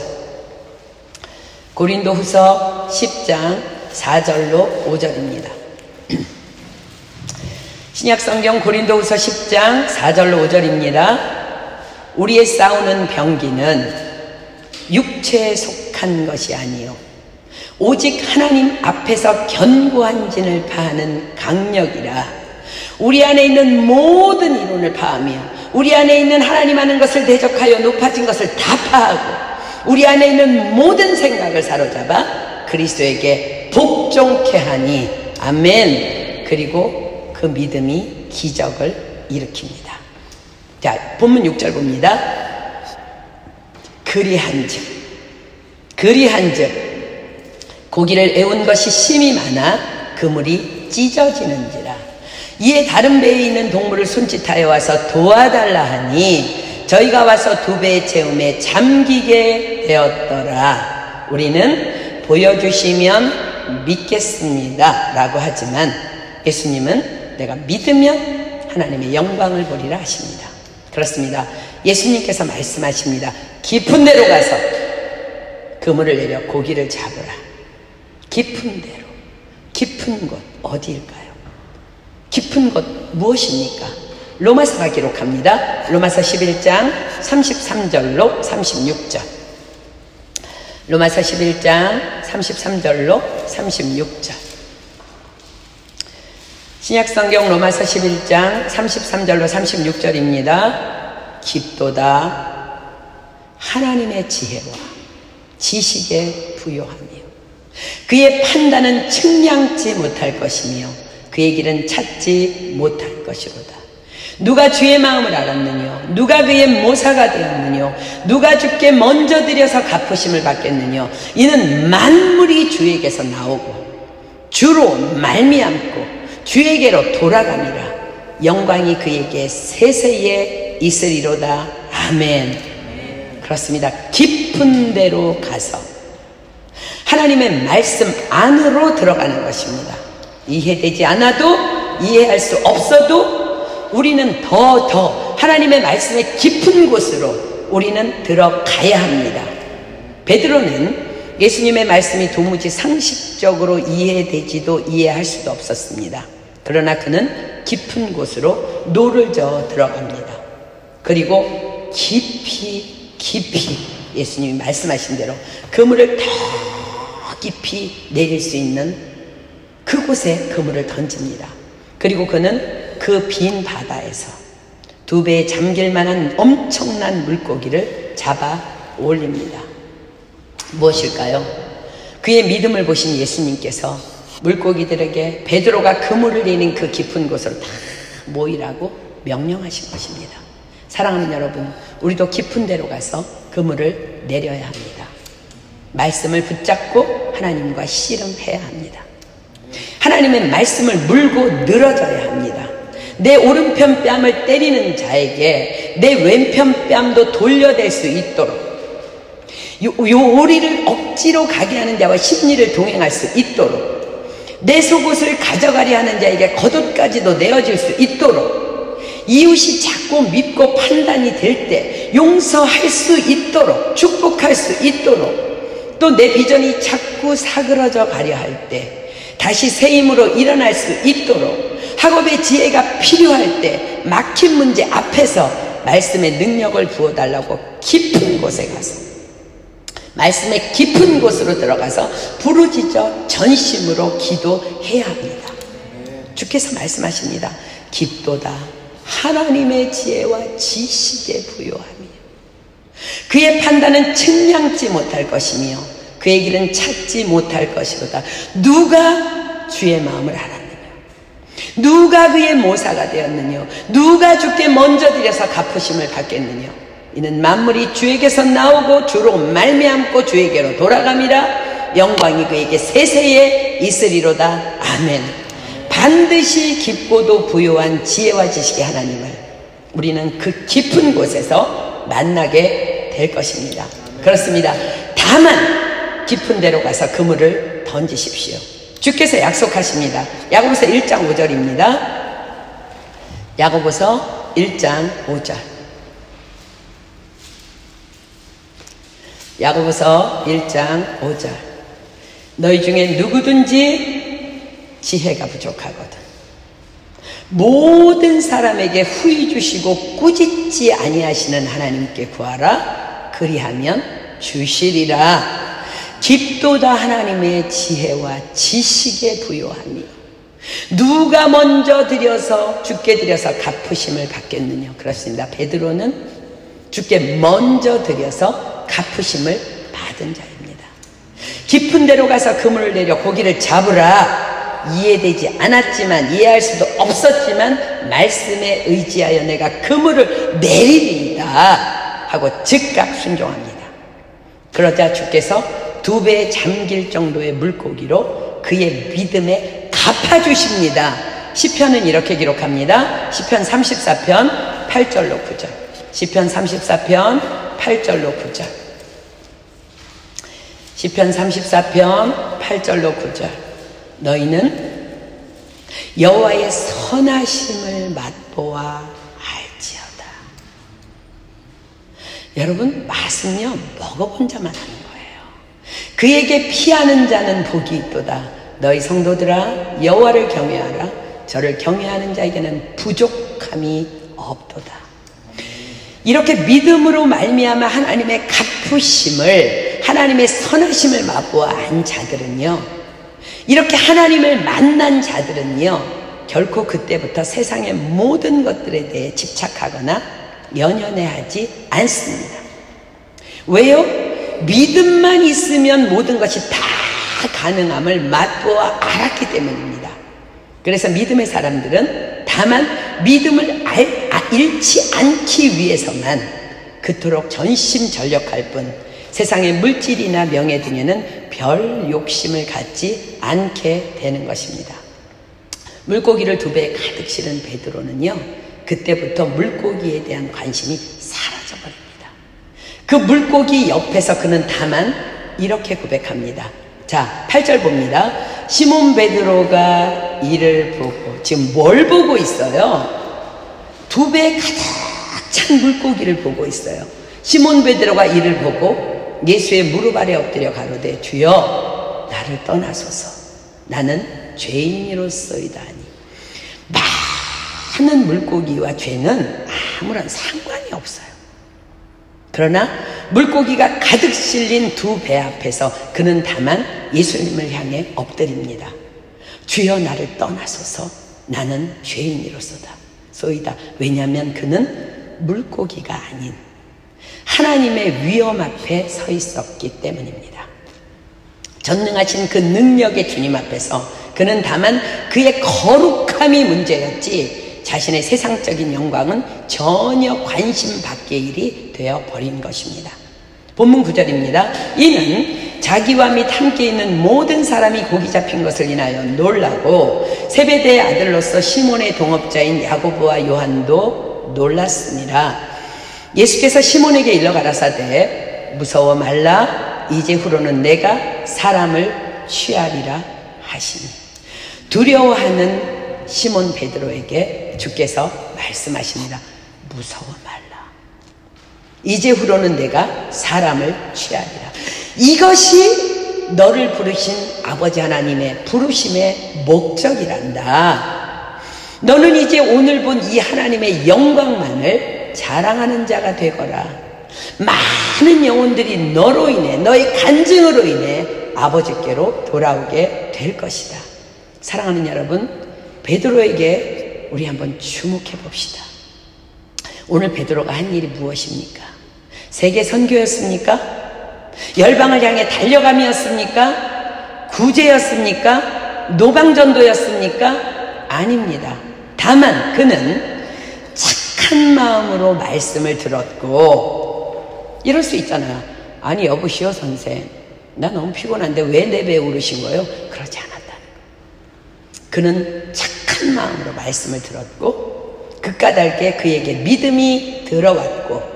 고린도후서 10장 4절로 5절입니다. 신약성경 고린도후서 10장 4절로 5절입니다. 우리의 싸우는 병기는 육체에 속한 것이 아니요 오직 하나님 앞에서 견고한 진을 파하는 강력이라. 우리 안에 있는 모든 이론을 파하며 우리 안에 있는 하나님 하는 것을 대적하여 높아진 것을 다 파하고 우리 안에 있는 모든 생각을 사로잡아 그리스도에게 복종케 하니. 아멘. 그리고 그 믿음이 기적을 일으킵니다. 자, 본문 6절 봅니다. 그리한즉 고기를 애운 것이 심이 많아 그물이 찢어지는지라. 이에 다른 배에 있는 동물을 손짓하여 와서 도와달라 하니 저희가 와서 두 배의 채움에 잠기게 되었더라. 우리는 보여주시면 믿겠습니다 라고 하지만 예수님은 내가 믿으면 하나님의 영광을 보리라 하십니다. 그렇습니다. 예수님께서 말씀하십니다. 깊은 데로 가서 그물을 내려 고기를 잡으라. 깊은 데로. 깊은 곳 어디일까요? 깊은 곳 무엇입니까? 로마서가 기록합니다. 로마서 11장 33절로 36절. 로마서 11장 33절로 36절. 신약성경 로마서 11장 33절로 36절입니다. 깊도다 하나님의 지혜와 지식에 부요하며 그의 판단은 측량지 못할 것이며 그의 길은 찾지 못할 것이로다. 누가 주의 마음을 알았느냐? 누가 그의 모사가 되었느냐? 누가 주께 먼저 드려서 갚으심을 받겠느냐? 이는 만물이 주에게서 나오고 주로 말미암고 주에게로 돌아가니라. 영광이 그에게 세세에 있으리로다. 아멘. 그렇습니다. 깊은 데로 가서 하나님의 말씀 안으로 들어가는 것입니다. 이해되지 않아도 이해할 수 없어도 우리는 더 하나님의 말씀의 깊은 곳으로 우리는 들어가야 합니다. 베드로는 예수님의 말씀이 도무지 상식적으로 이해되지도 이해할 수도 없었습니다. 그러나 그는 깊은 곳으로 노를 저어 들어갑니다. 그리고 깊이 예수님이 말씀하신 대로 그물을 더 깊이 내릴 수 있는 그곳에 그물을 던집니다. 그리고 그는 그 빈 바다에서 두 배에 잠길 만한 엄청난 물고기를 잡아 올립니다. 무엇일까요? 그의 믿음을 보신 예수님께서 물고기들에게 베드로가 그물을 내린 그 깊은 곳으로 다 모이라고 명령하신 것입니다. 사랑하는 여러분, 우리도 깊은 데로 가서 그물을 내려야 합니다. 말씀을 붙잡고 하나님과 씨름해야 합니다. 하나님의 말씀을 물고 늘어져야 합니다. 내 오른편 뺨을 때리는 자에게 내 왼편 뺨도 돌려댈 수 있도록, 요 오리를 억지로 가게 하는 자와 심리를 동행할 수 있도록, 내 속옷을 가져가려 하는 자에게 겉옷까지도 내어줄 수 있도록, 이웃이 작고 밉고 판단이 될 때 용서할 수 있도록, 축복할 수 있도록, 또 내 비전이 자꾸 사그러져 가려 할 때 다시 새 힘으로 일어날 수 있도록, 학업의 지혜가 필요할 때 막힌 문제 앞에서 말씀의 능력을 부어달라고 깊은 곳에 가서, 말씀의 깊은 곳으로 들어가서 부르짖어 전심으로 기도해야 합니다. 주께서 말씀하십니다. 깊도다 하나님의 지혜와 지식에 부요하며 그의 판단은 측량지 못할 것이며 그의 길은 찾지 못할 것이로다. 누가 주의 마음을 알았느냐? 누가 그의 모사가 되었느냐? 누가 주께 먼저 드려서 갚으심을 받겠느냐? 이는 만물이 주에게서 나오고 주로 말미암고 주에게로 돌아감이라. 영광이 그에게 세세에 있으리로다. 아멘. 반드시 깊고도 부요한 지혜와 지식의 하나님을 우리는 그 깊은 곳에서 만나게 될 것입니다. 그렇습니다. 다만 깊은 데로 가서 그물을 던지십시오. 주께서 약속하십니다. 야고보서 1장 5절입니다. 야고보서 1장 5절. 야고보서 1장 5절. 너희 중에 누구든지 지혜가 부족하거든 모든 사람에게 후히 주시고 꾸짖지 아니하시는 하나님께 구하라. 그리하면 주시리라. 깊도다 하나님의 지혜와 지식에 부요하며 누가 먼저 드려서 주께 드려서 갚으심을 받겠느냐. 그렇습니다. 베드로는 주께 먼저 드려서 갚으심을 받은 자입니다. 깊은 데로 가서 그물을 내려 고기를 잡으라. 이해되지 않았지만, 이해할 수도 없었지만 말씀에 의지하여 내가 그물을 내리리이다 하고 즉각 순종합니다. 그러자 주께서 두 배에 잠길 정도의 물고기로 그의 믿음에 갚아주십니다. 시편은 이렇게 기록합니다. 시편 34편 8절로 9절. 시편 34편 8절로 9절. 시편 34편 8절로 9절. 너희는 여호와의 선하심을 맛보아 알지어다. 여러분, 맛은요 먹어본 자만 하는 거예요. 그에게 피하는 자는 복이 있도다. 너희 성도들아 여호와를 경외하라. 저를 경외하는 자에게는 부족함이 없도다. 이렇게 믿음으로 말미암아 하나님의 갚으심을, 하나님의 선하심을 맛보아 안 자들은요, 이렇게 하나님을 만난 자들은요 결코 그때부터 세상의 모든 것들에 대해 집착하거나 연연해하지 않습니다. 왜요? 믿음만 있으면 모든 것이 다 가능함을 맛보아 알았기 때문입니다. 그래서 믿음의 사람들은 다만 믿음을 잃지 않기 위해서만 그토록 전심전력할 뿐 세상의 물질이나 명예 등에는 별 욕심을 갖지 않게 되는 것입니다. 물고기를 두 배에 가득 실은 베드로는요 그때부터 물고기에 대한 관심이 사라져버립니다. 그 물고기 옆에서 그는 다만 이렇게 고백합니다. 자, 8절 봅니다. 시몬 베드로가 이를 보고, 지금 뭘 보고 있어요? 두 배에 가득 찬 물고기를 보고 있어요. 시몬 베드로가 이를 보고 예수의 무릎 아래 엎드려 가로되 주여 나를 떠나소서 나는 죄인이로소이다니. 많은 물고기와 죄는 아무런 상관이 없어요. 그러나 물고기가 가득 실린 두 배 앞에서 그는 다만 예수님을 향해 엎드립니다. 주여 나를 떠나소서 나는 죄인이로소다. 쏘이다. 왜냐하면 그는 물고기가 아닌 하나님의 위엄 앞에 서 있었기 때문입니다. 전능하신 그 능력의 주님 앞에서 그는 다만 그의 거룩함이 문제였지 자신의 세상적인 영광은 전혀 관심 밖의 일이 되어버린 것입니다. 본문 9절입니다. 이는 자기와 및 함께 있는 모든 사람이 고기 잡힌 것을 인하여 놀라고 세베대의 아들로서 시몬의 동업자인 야고보와 요한도 놀랐습니다. 예수께서 시몬에게 일러 가라사대 무서워 말라 이제 후로는 내가 사람을 취하리라 하시니 두려워하는 시몬 베드로에게 주께서 말씀하십니다. 무서워 말라. 이제 후로는 내가 사람을 취하리라. 이것이 너를 부르신 아버지 하나님의 부르심의 목적이란다. 너는 이제 오늘 본 이 하나님의 영광만을 자랑하는 자가 되거라. 많은 영혼들이 너로 인해 너의 간증으로 인해 아버지께로 돌아오게 될 것이다. 사랑하는 여러분, 베드로에게 우리 한번 주목해 봅시다. 오늘 베드로가 한 일이 무엇입니까? 세계 선교였습니까? 열방을 향해 달려감이었습니까? 구제였습니까? 노방전도였습니까? 아닙니다. 다만 그는 착한 마음으로 말씀을 들었고, 이럴 수 있잖아요. 아니 여보시오 선생, 나 너무 피곤한데 왜 내 배에 오르신 거예요? 그러지 않았다는 거. 그는 착한 마음으로 말씀을 들었고 그까닭에 그에게 믿음이 들어왔고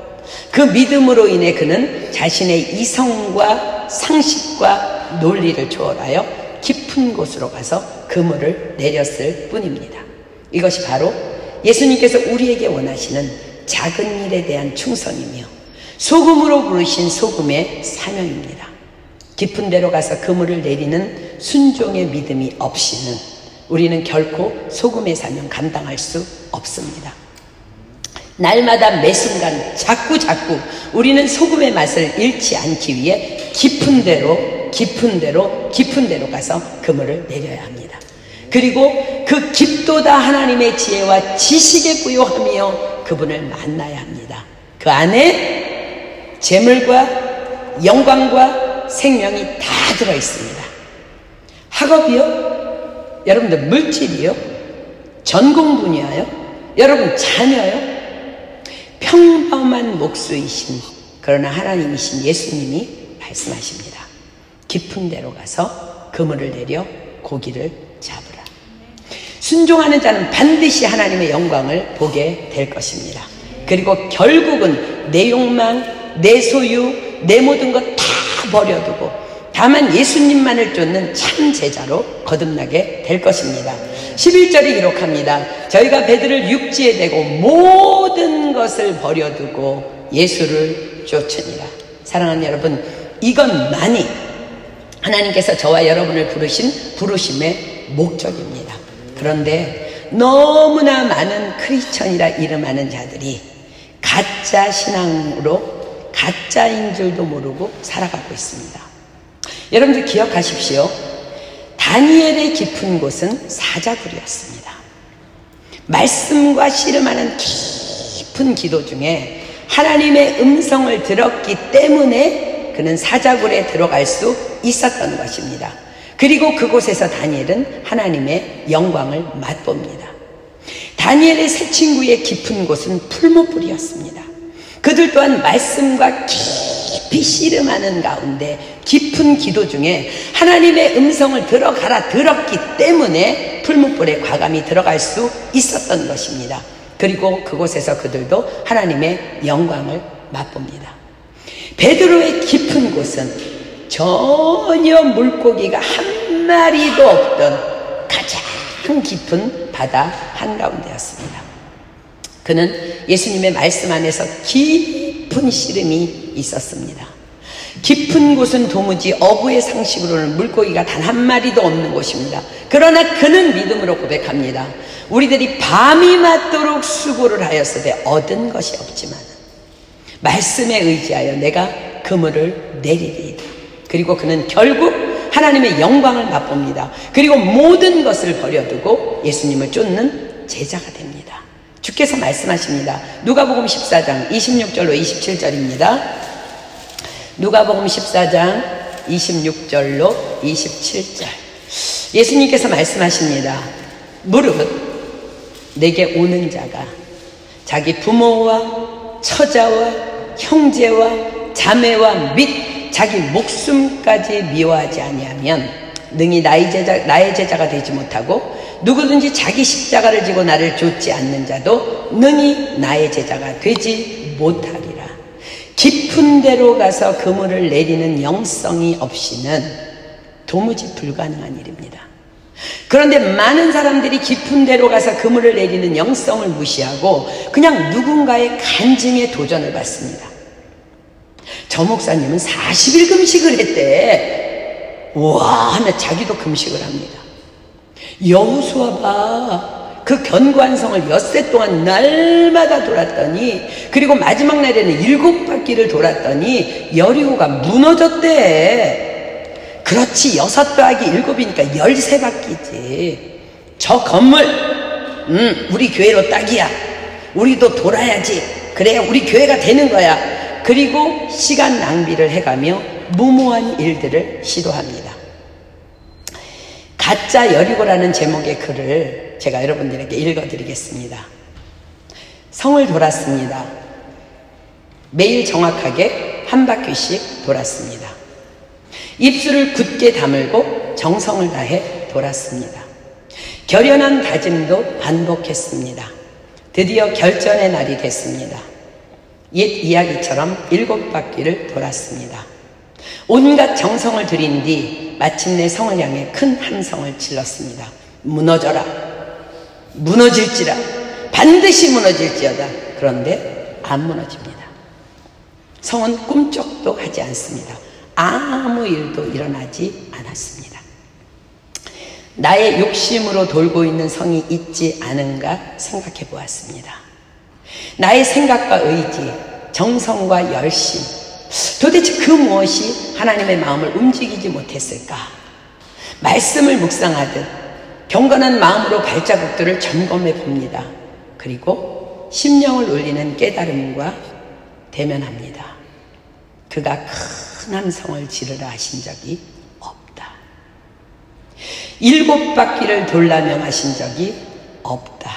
그 믿음으로 인해 그는 자신의 이성과 상식과 논리를 초월하여 깊은 곳으로 가서 그물을 내렸을 뿐입니다. 이것이 바로 예수님께서 우리에게 원하시는 작은 일에 대한 충성이며 소금으로 부르신 소금의 사명입니다. 깊은 데로 가서 그물을 내리는 순종의 믿음이 없이는 우리는 결코 소금의 사명 감당할 수 없습니다. 날마다 매 순간 자꾸 우리는 소금의 맛을 잃지 않기 위해 깊은 데로 가서 그물을 내려야 합니다. 그리고 그 깊도다 하나님의 지혜와 지식에 부요하며 그분을 만나야 합니다. 그 안에 재물과 영광과 생명이 다 들어있습니다. 학업이요? 여러분들 물질이요? 전공 분야요? 여러분 자녀요? 평범한 목수이신 그러나 하나님이신 예수님이 말씀하십니다. 깊은 데로 가서 그물을 내려 고기를 잡으라. 순종하는 자는 반드시 하나님의 영광을 보게 될 것입니다. 그리고 결국은 내 욕망, 내 소유, 내 모든 것 다 버려두고 다만 예수님만을 쫓는 참 제자로 거듭나게 될 것입니다. 11절이 기록합니다. 저희가 배들을 육지에 대고 모든 것을 버려두고 예수를 쫓으니라. 사랑하는 여러분, 이것만이 하나님께서 저와 여러분을 부르신 부르심의 목적입니다. 그런데 너무나 많은 크리스천이라 이름하는 자들이 가짜 신앙으로 가짜인 줄도 모르고 살아가고 있습니다. 여러분들 기억하십시오. 다니엘의 깊은 곳은 사자굴이었습니다. 말씀과 씨름하는 깊은 기도 중에 하나님의 음성을 들었기 때문에 그는 사자굴에 들어갈 수 있었던 것입니다. 그리고 그곳에서 다니엘은 하나님의 영광을 맛봅니다. 다니엘의 세 친구의 깊은 곳은 풀무불이었습니다. 그들 또한 말씀과 깊이 씨름하는 가운데 깊은 기도 중에 하나님의 음성을 들었기 때문에 풀무불에 과감히 들어갈 수 있었던 것입니다. 그리고 그곳에서 그들도 하나님의 영광을 맛봅니다. 베드로의 깊은 곳은 전혀 물고기가 한 마리도 없던 가장 깊은 바다 한가운데였습니다. 그는 예수님의 말씀 안에서 깊은 씨름이 있었습니다. 깊은 곳은 도무지 어부의 상식으로는 물고기가 단 한 마리도 없는 곳입니다. 그러나 그는 믿음으로 고백합니다. 우리들이 밤이 맞도록 수고를 하였으되 얻은 것이 없지만 말씀에 의지하여 내가 그물을 내리리이다. 그리고 그는 결국 하나님의 영광을 맛봅니다. 그리고 모든 것을 버려두고 예수님을 쫓는 제자가 됩니다. 주께서 말씀하십니다. 누가복음 14장 26절로 27절입니다. 누가복음 14장 26절로 27절. 예수님께서 말씀하십니다. 무릇 내게 오는 자가 자기 부모와 처자와 형제와 자매와 및 자기 목숨까지 미워하지 아니하면 능히 나의 제자가 되지 못하고, 누구든지 자기 십자가를 지고 나를 좇지 않는 자도 능히 나의 제자가 되지 못하리라. 깊은 데로 가서 그물을 내리는 영성이 없이는 도무지 불가능한 일입니다. 그런데 많은 사람들이 깊은 데로 가서 그물을 내리는 영성을 무시하고 그냥 누군가의 간증에 도전을 받습니다. 저 목사님은 40일 금식을 했대. 우와 하면 자기도 금식을 합니다. 여호수아가 그 견고한 성을 엿새 동안 날마다 돌았더니, 그리고 마지막 날에는 7바퀴를 돌았더니 여리고가 무너졌대. 그렇지, 6 더하기 7이니까 13바퀴지. 저 건물 우리 교회로 딱이야. 우리도 돌아야지. 그래야 우리 교회가 되는 거야. 그리고 시간 낭비를 해가며 무모한 일들을 시도합니다. 가짜 여리고라는 제목의 글을 제가 여러분들에게 읽어드리겠습니다. 성을 돌았습니다. 매일 정확하게 1바퀴씩 돌았습니다. 입술을 굳게 다물고 정성을 다해 돌았습니다. 결연한 다짐도 반복했습니다. 드디어 결전의 날이 됐습니다. 옛 이야기처럼 7바퀴를 돌았습니다. 온갖 정성을 들인 뒤 마침내 성을 향해 큰 함성을 질렀습니다. 무너져라. 무너질지라. 반드시 무너질지어다. 그런데 안 무너집니다. 성은 꿈쩍도 하지 않습니다. 아무 일도 일어나지 않았습니다. 나의 욕심으로 돌고 있는 성이 있지 않은가 생각해 보았습니다. 나의 생각과 의지, 정성과 열심, 도대체 그 무엇이 하나님의 마음을 움직이지 못했을까? 말씀을 묵상하듯 경건한 마음으로 발자국들을 점검해 봅니다. 그리고 심령을 울리는 깨달음과 대면합니다. 그가 큰 함성을 지르라 하신 적이 없다. 7바퀴를 돌라 명하신 적이 없다.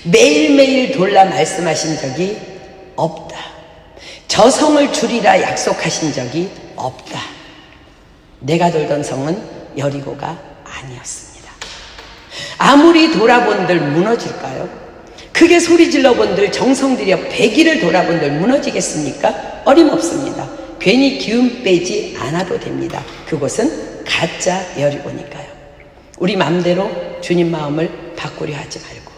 매일매일 돌라 말씀하신 적이 없다. 저성을 줄이라 약속하신 적이 없다. 내가 돌던 성은 여리고가 아니었습니다. 아무리 돌아본들 무너질까요? 크게 소리 질러본들 정성 들여 100일을 돌아본들 무너지겠습니까? 어림없습니다. 괜히 기운 빼지 않아도 됩니다. 그곳은 가짜 여리고니까요. 우리 마음대로 주님 마음을 바꾸려 하지 말고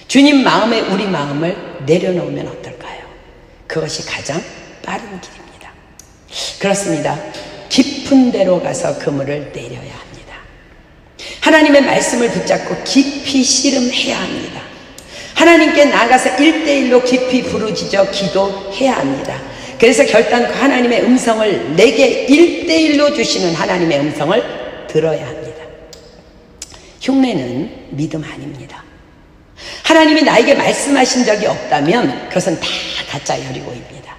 주님 마음에 우리 마음을 내려놓으면 어떨까요? 그것이 가장 빠른 길입니다. 그렇습니다. 깊은 데로 가서 그물을 내려야 합니다. 하나님의 말씀을 붙잡고 깊이 씨름해야 합니다. 하나님께 나아가서 1대1로 깊이 부르짖어 기도해야 합니다. 그래서 결단코 하나님의 음성을 내게 1대1로 주시는 하나님의 음성을 들어야 합니다. 흉내는 믿음 아닙니다. 하나님이 나에게 말씀하신 적이 없다면 그것은 다 가짜 여리고입니다.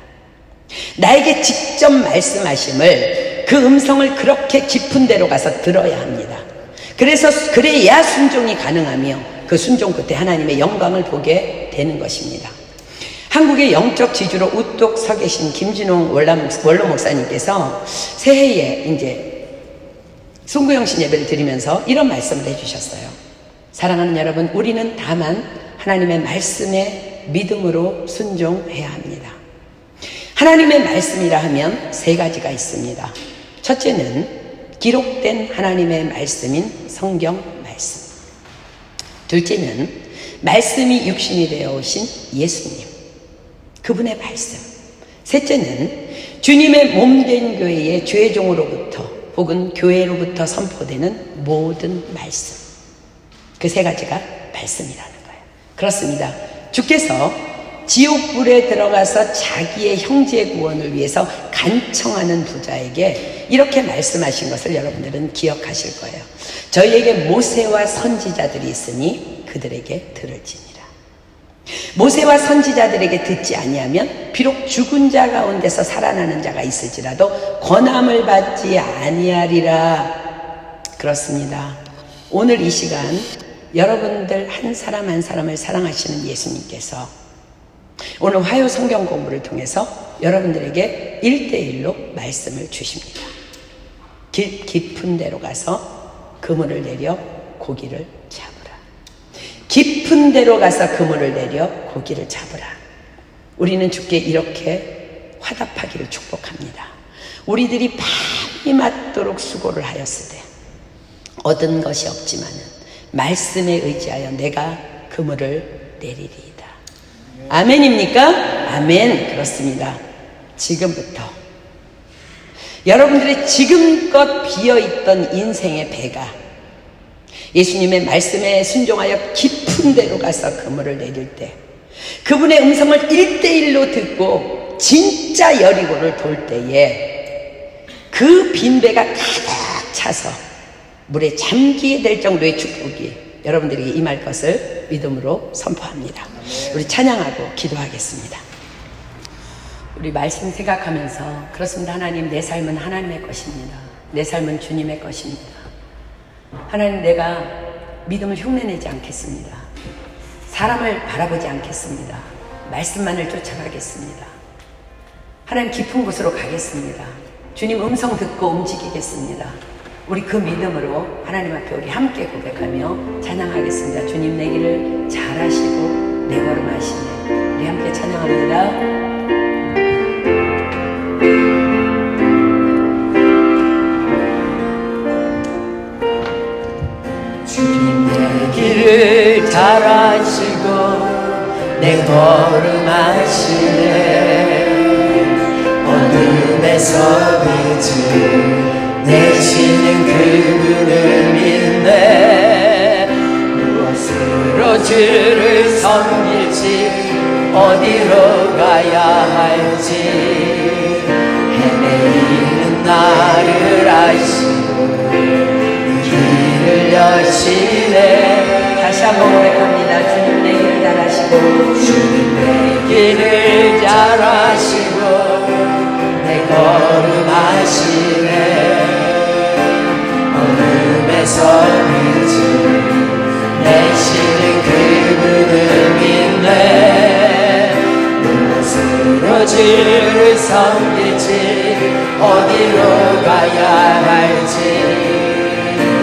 나에게 직접 말씀하심을, 그 음성을 그렇게 깊은 데로 가서 들어야 합니다. 그래야 순종이 가능하며 그 순종 끝에 하나님의 영광을 보게 되는 것입니다. 한국의 영적 지주로 우뚝 서 계신 김진홍 원로 목사님께서 새해에 이제 송구영신 예배를 드리면서 이런 말씀을 해주셨어요. 사랑하는 여러분, 우리는 다만 하나님의 말씀에 믿음으로 순종해야 합니다. 하나님의 말씀이라 하면 3가지가 있습니다. 첫째는 기록된 하나님의 말씀인 성경 말씀. 둘째는 말씀이 육신이 되어 오신 예수님, 그분의 말씀. 셋째는 주님의 몸된 교회의 죄종으로부터 혹은 교회로부터 선포되는 모든 말씀. 그 3가지가 말씀이라는 거예요. 그렇습니다. 주께서 지옥불에 들어가서 자기의 형제 구원을 위해서 간청하는 부자에게 이렇게 말씀하신 것을 여러분들은 기억하실 거예요. 저희에게 모세와 선지자들이 있으니 그들에게 들을지니라. 모세와 선지자들에게 듣지 아니하면 비록 죽은 자 가운데서 살아나는 자가 있을지라도 권함을 받지 아니하리라. 그렇습니다. 오늘 이 시간 여러분들 한 사람 한 사람을 사랑하시는 예수님께서 오늘 화요 성경 공부를 통해서 여러분들에게 1대1로 말씀을 주십니다. 깊은 데로 가서 그물을 내려 고기를 잡으라. 깊은 데로 가서 그물을 내려 고기를 잡으라. 우리는 주께 이렇게 화답하기를 축복합니다. 우리들이 밤이 맞도록 수고를 하였으되 얻은 것이 없지만은 말씀에 의지하여 내가 그물을 내리리이다. 아멘입니까? 아멘. 그렇습니다. 지금부터 여러분들의 지금껏 비어있던 인생의 배가 예수님의 말씀에 순종하여 깊은 데로 가서 그물을 내릴 때 그분의 음성을 1대1로 듣고 진짜 여리고를 돌 때에 그 빈배가 가득 차서 물에 잠기게 될 정도의 축복이 여러분들에게 임할 것을 믿음으로 선포합니다. 우리 찬양하고 기도하겠습니다. 우리 말씀 생각하면서 그렇습니다. 하나님, 내 삶은 하나님의 것입니다. 내 삶은 주님의 것입니다. 하나님, 내가 믿음을 흉내내지 않겠습니다. 사람을 바라보지 않겠습니다. 말씀만을 쫓아가겠습니다. 하나님, 깊은 곳으로 가겠습니다. 주님 음성 듣고 움직이겠습니다. 우리 그 믿음으로 하나님 앞에 우리 함께 고백하며 찬양하겠습니다. 주님 내 길을 잘하시고 내 걸음하시네. 우리 함께 찬양합니다. 주님 내 길을 잘하시고 내 걸음하시네. 어둠에서 빛을 내시는 그분을 믿네. 무엇으로 주를 섬길지 어디로 가야 할지 헤매이는 나를 아시고 길을 여시네. 다시 한번 고백합니다. 주님 내 길을 잘하시고 주님 내 길을 잘하시고 내 걸음하시네. 어둠에서 빛을 내시는 그분을 믿네. 무엇으로 주를 섬길지 어디로 가야 할지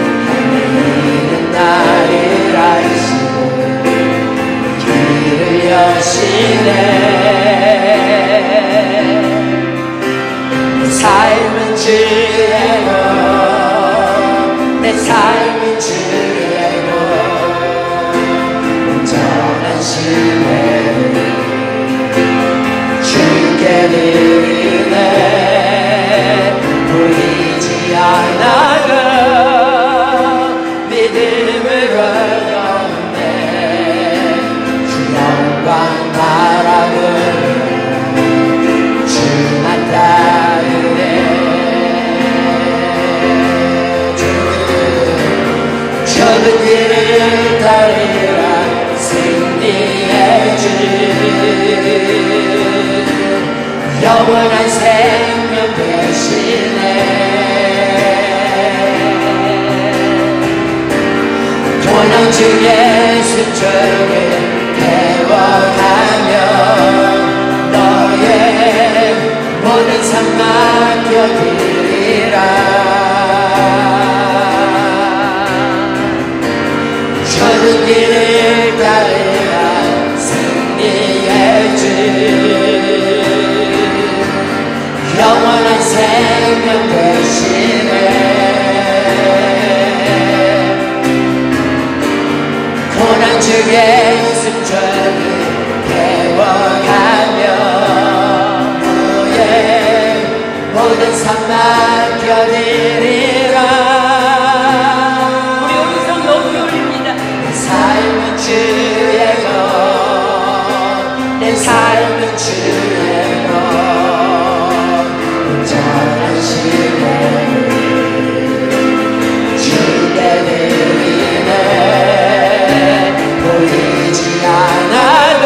헤매이는 나를 아시고 길을 여시네. 삶은 주의 것, 내 삶은 주의 것, 온전한 신뢰를 주께 드리네. 보이지 않아도 믿음으로 걷네. 주 영광 바라보네. 주만 따르네. 좁은 길을 따르라 승리의 주. 영원한 생명 되시네. 도망주의 숨결을 배워가며 너의 모든 삶 맡겨드리라. 좁은 길을 따르라 승리의 주. 영원한 생명 되시네. 고난주의 숨결을 배워가며 너의 모든 삶 맡겨드리라. 우리 음성 높이 올립니다. 내 삶은 주의 것, 내 삶은 주의 것, 온전한 신뢰를 주께 드리네. 보이지 않아도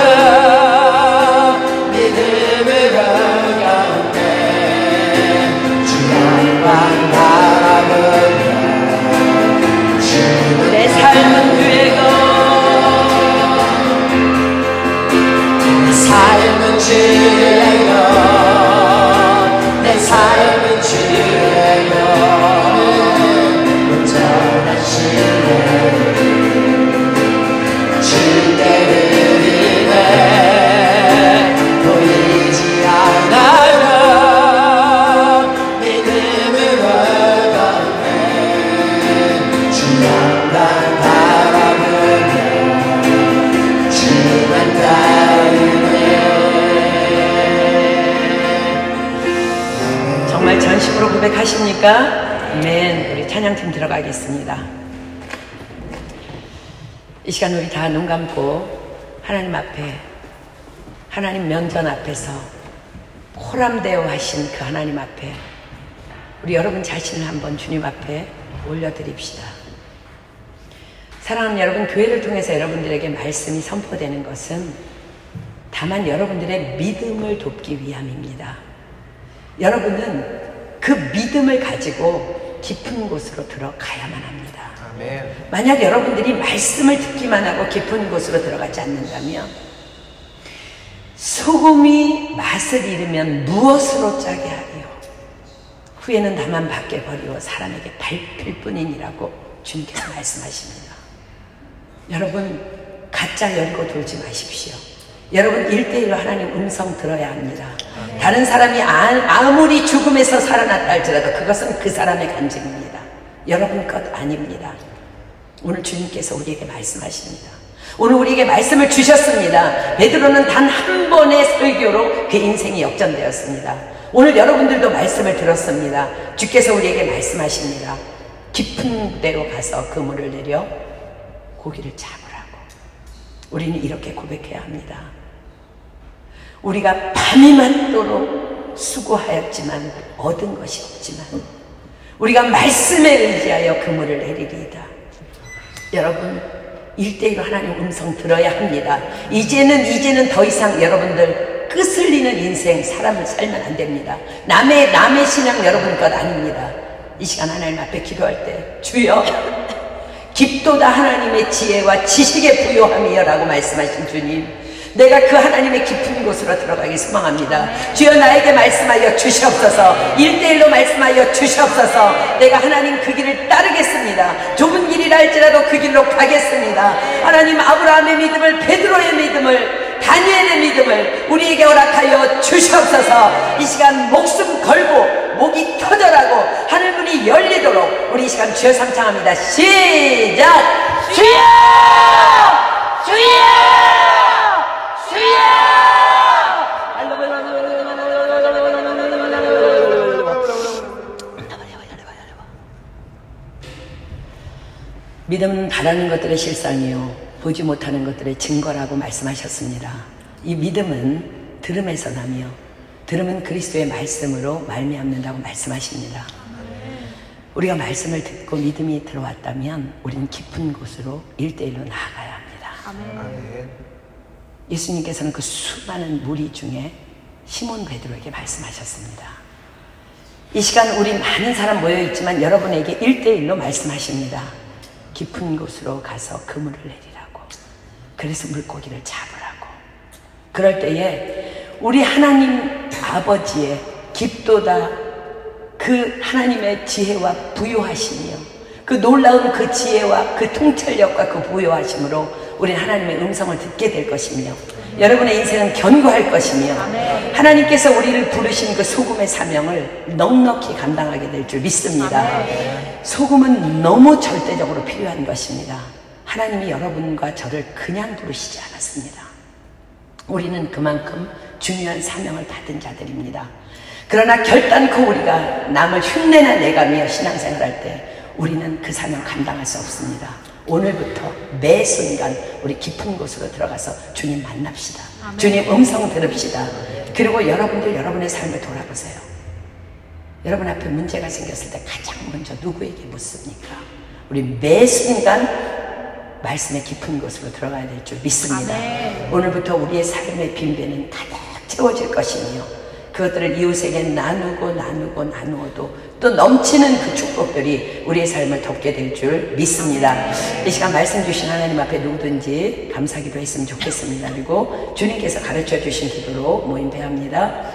주님만 바라보며 주만 따르며. 정말 전심으로 고백하십니까? 아멘. 우리 찬양팀 들어가겠습니다. 이 시간 우리 다 눈 감고 하나님 앞에, 하나님 면전 앞에서 호람되어 하신 그 하나님 앞에 우리 여러분 자신을 한번 주님 앞에 올려드립시다. 사랑하는 여러분, 교회를 통해서 여러분들에게 말씀이 선포되는 것은 다만 여러분들의 믿음을 돕기 위함입니다. 여러분은 그 믿음을 가지고 깊은 곳으로 들어가야만 합니다. 아멘. 만약 여러분들이 말씀을 듣기만 하고 깊은 곳으로 들어가지 않는다면 소금이 맛을 잃으면 무엇으로 짜게 하리요? 후에는 다만 밖에 버리고 사람에게 밟힐 뿐이니라고 주님께서 말씀하십니다. 여러분, 가짜 여리고 돌지 마십시오. 여러분, 1대1로 하나님 음성 들어야 합니다. 다른 사람이 아무리 죽음에서 살아났다 할지라도 그것은 그 사람의 간증입니다. 여러분 것 아닙니다. 오늘 주님께서 우리에게 말씀하십니다. 오늘 우리에게 말씀을 주셨습니다. 베드로는 단 한 번의 설교로 그 인생이 역전되었습니다. 오늘 여러분들도 말씀을 들었습니다. 주께서 우리에게 말씀하십니다. 깊은 데로 가서 그물을 내려 고기를 잡으라고. 우리는 이렇게 고백해야 합니다. 우리가 밤이 맞도록 수고하였지만 얻은 것이 없지만 우리가 말씀에 의지하여 그물을 내리리이다. 여러분, 1대1로 하나님 음성 들어야 합니다. 이제는 더 이상 여러분들 끄슬리는 인생 사람을 살면 안 됩니다. 남의 신앙 여러분 것 아닙니다. 이 시간 하나님 앞에 기도할 때 주여 깊도다 하나님의 지혜와 지식의 부요함이여 라고 말씀하신 주님, 내가 그 하나님의 깊은 곳으로 들어가기 소망합니다. 주여 나에게 말씀하여 주시옵소서. 1대1로 말씀하여 주시옵소서. 내가 하나님 그 길을 따르겠습니다. 좁은 길이라 할지라도 그 길로 가겠습니다. 하나님, 아브라함의 믿음을, 베드로의 믿음을, 다니엘의 믿음을 우리에게 허락하여 주시옵소서. 이 시간 목숨 걸고 목이 터져라고 하늘문이 열리도록 우리 이 시간 주여 상창합니다. 시작! 주여! 주여! 믿음은 바라는 것들의 실상이요 보지 못하는 것들의 증거라고 말씀하셨습니다. 이 믿음은 들음에서 나며 들음은 그리스도의 말씀으로 말미암는다고 말씀하십니다. 우리가 말씀을 듣고 믿음이 들어왔다면 우리는 깊은 곳으로 1대1로 나아가야 합니다. 아멘. 예수님께서는 그 수많은 무리 중에 시몬 베드로에게 말씀하셨습니다. 이 시간 우리 많은 사람 모여있지만 여러분에게 1대1로 말씀하십니다. 깊은 곳으로 가서 그물을 내리라고. 그래서 물고기를 잡으라고. 그럴 때에 우리 하나님 아버지의 깊도다 그 하나님의 지혜와 부요하심이요 그 놀라운 그 지혜와 그 통찰력과 그 부요하심으로 우리는 하나님의 음성을 듣게 될 것이며 여러분의 인생은 견고할 것이며 하나님께서 우리를 부르신 그 소금의 사명을 넉넉히 감당하게 될 줄 믿습니다. 소금은 너무 절대적으로 필요한 것입니다. 하나님이 여러분과 저를 그냥 부르시지 않았습니다. 우리는 그만큼 중요한 사명을 받은 자들입니다. 그러나 결단코 우리가 남을 흉내나 내가며 신앙생활할 때 우리는 그 사명 감당할 수 없습니다. 오늘부터 매 순간 우리 깊은 곳으로 들어가서 주님 만납시다. 아멘. 주님 음성 들읍시다. 그리고 여러분들 여러분의 삶을 돌아보세요. 여러분 앞에 문제가 생겼을 때 가장 먼저 누구에게 묻습니까? 우리 매 순간 말씀의 깊은 곳으로 들어가야 될 줄 믿습니다. 아멘. 오늘부터 우리의 삶의 빈배는 가득 채워질 것이며 그것들을 이웃에게 나누어도 또 넘치는 그 축복들이 우리의 삶을 덮게 될 줄 믿습니다. 이 시간 말씀 주신 하나님 앞에 누구든지 감사기도 했으면 좋겠습니다. 그리고 주님께서 가르쳐 주신 기도로 모임 배합니다.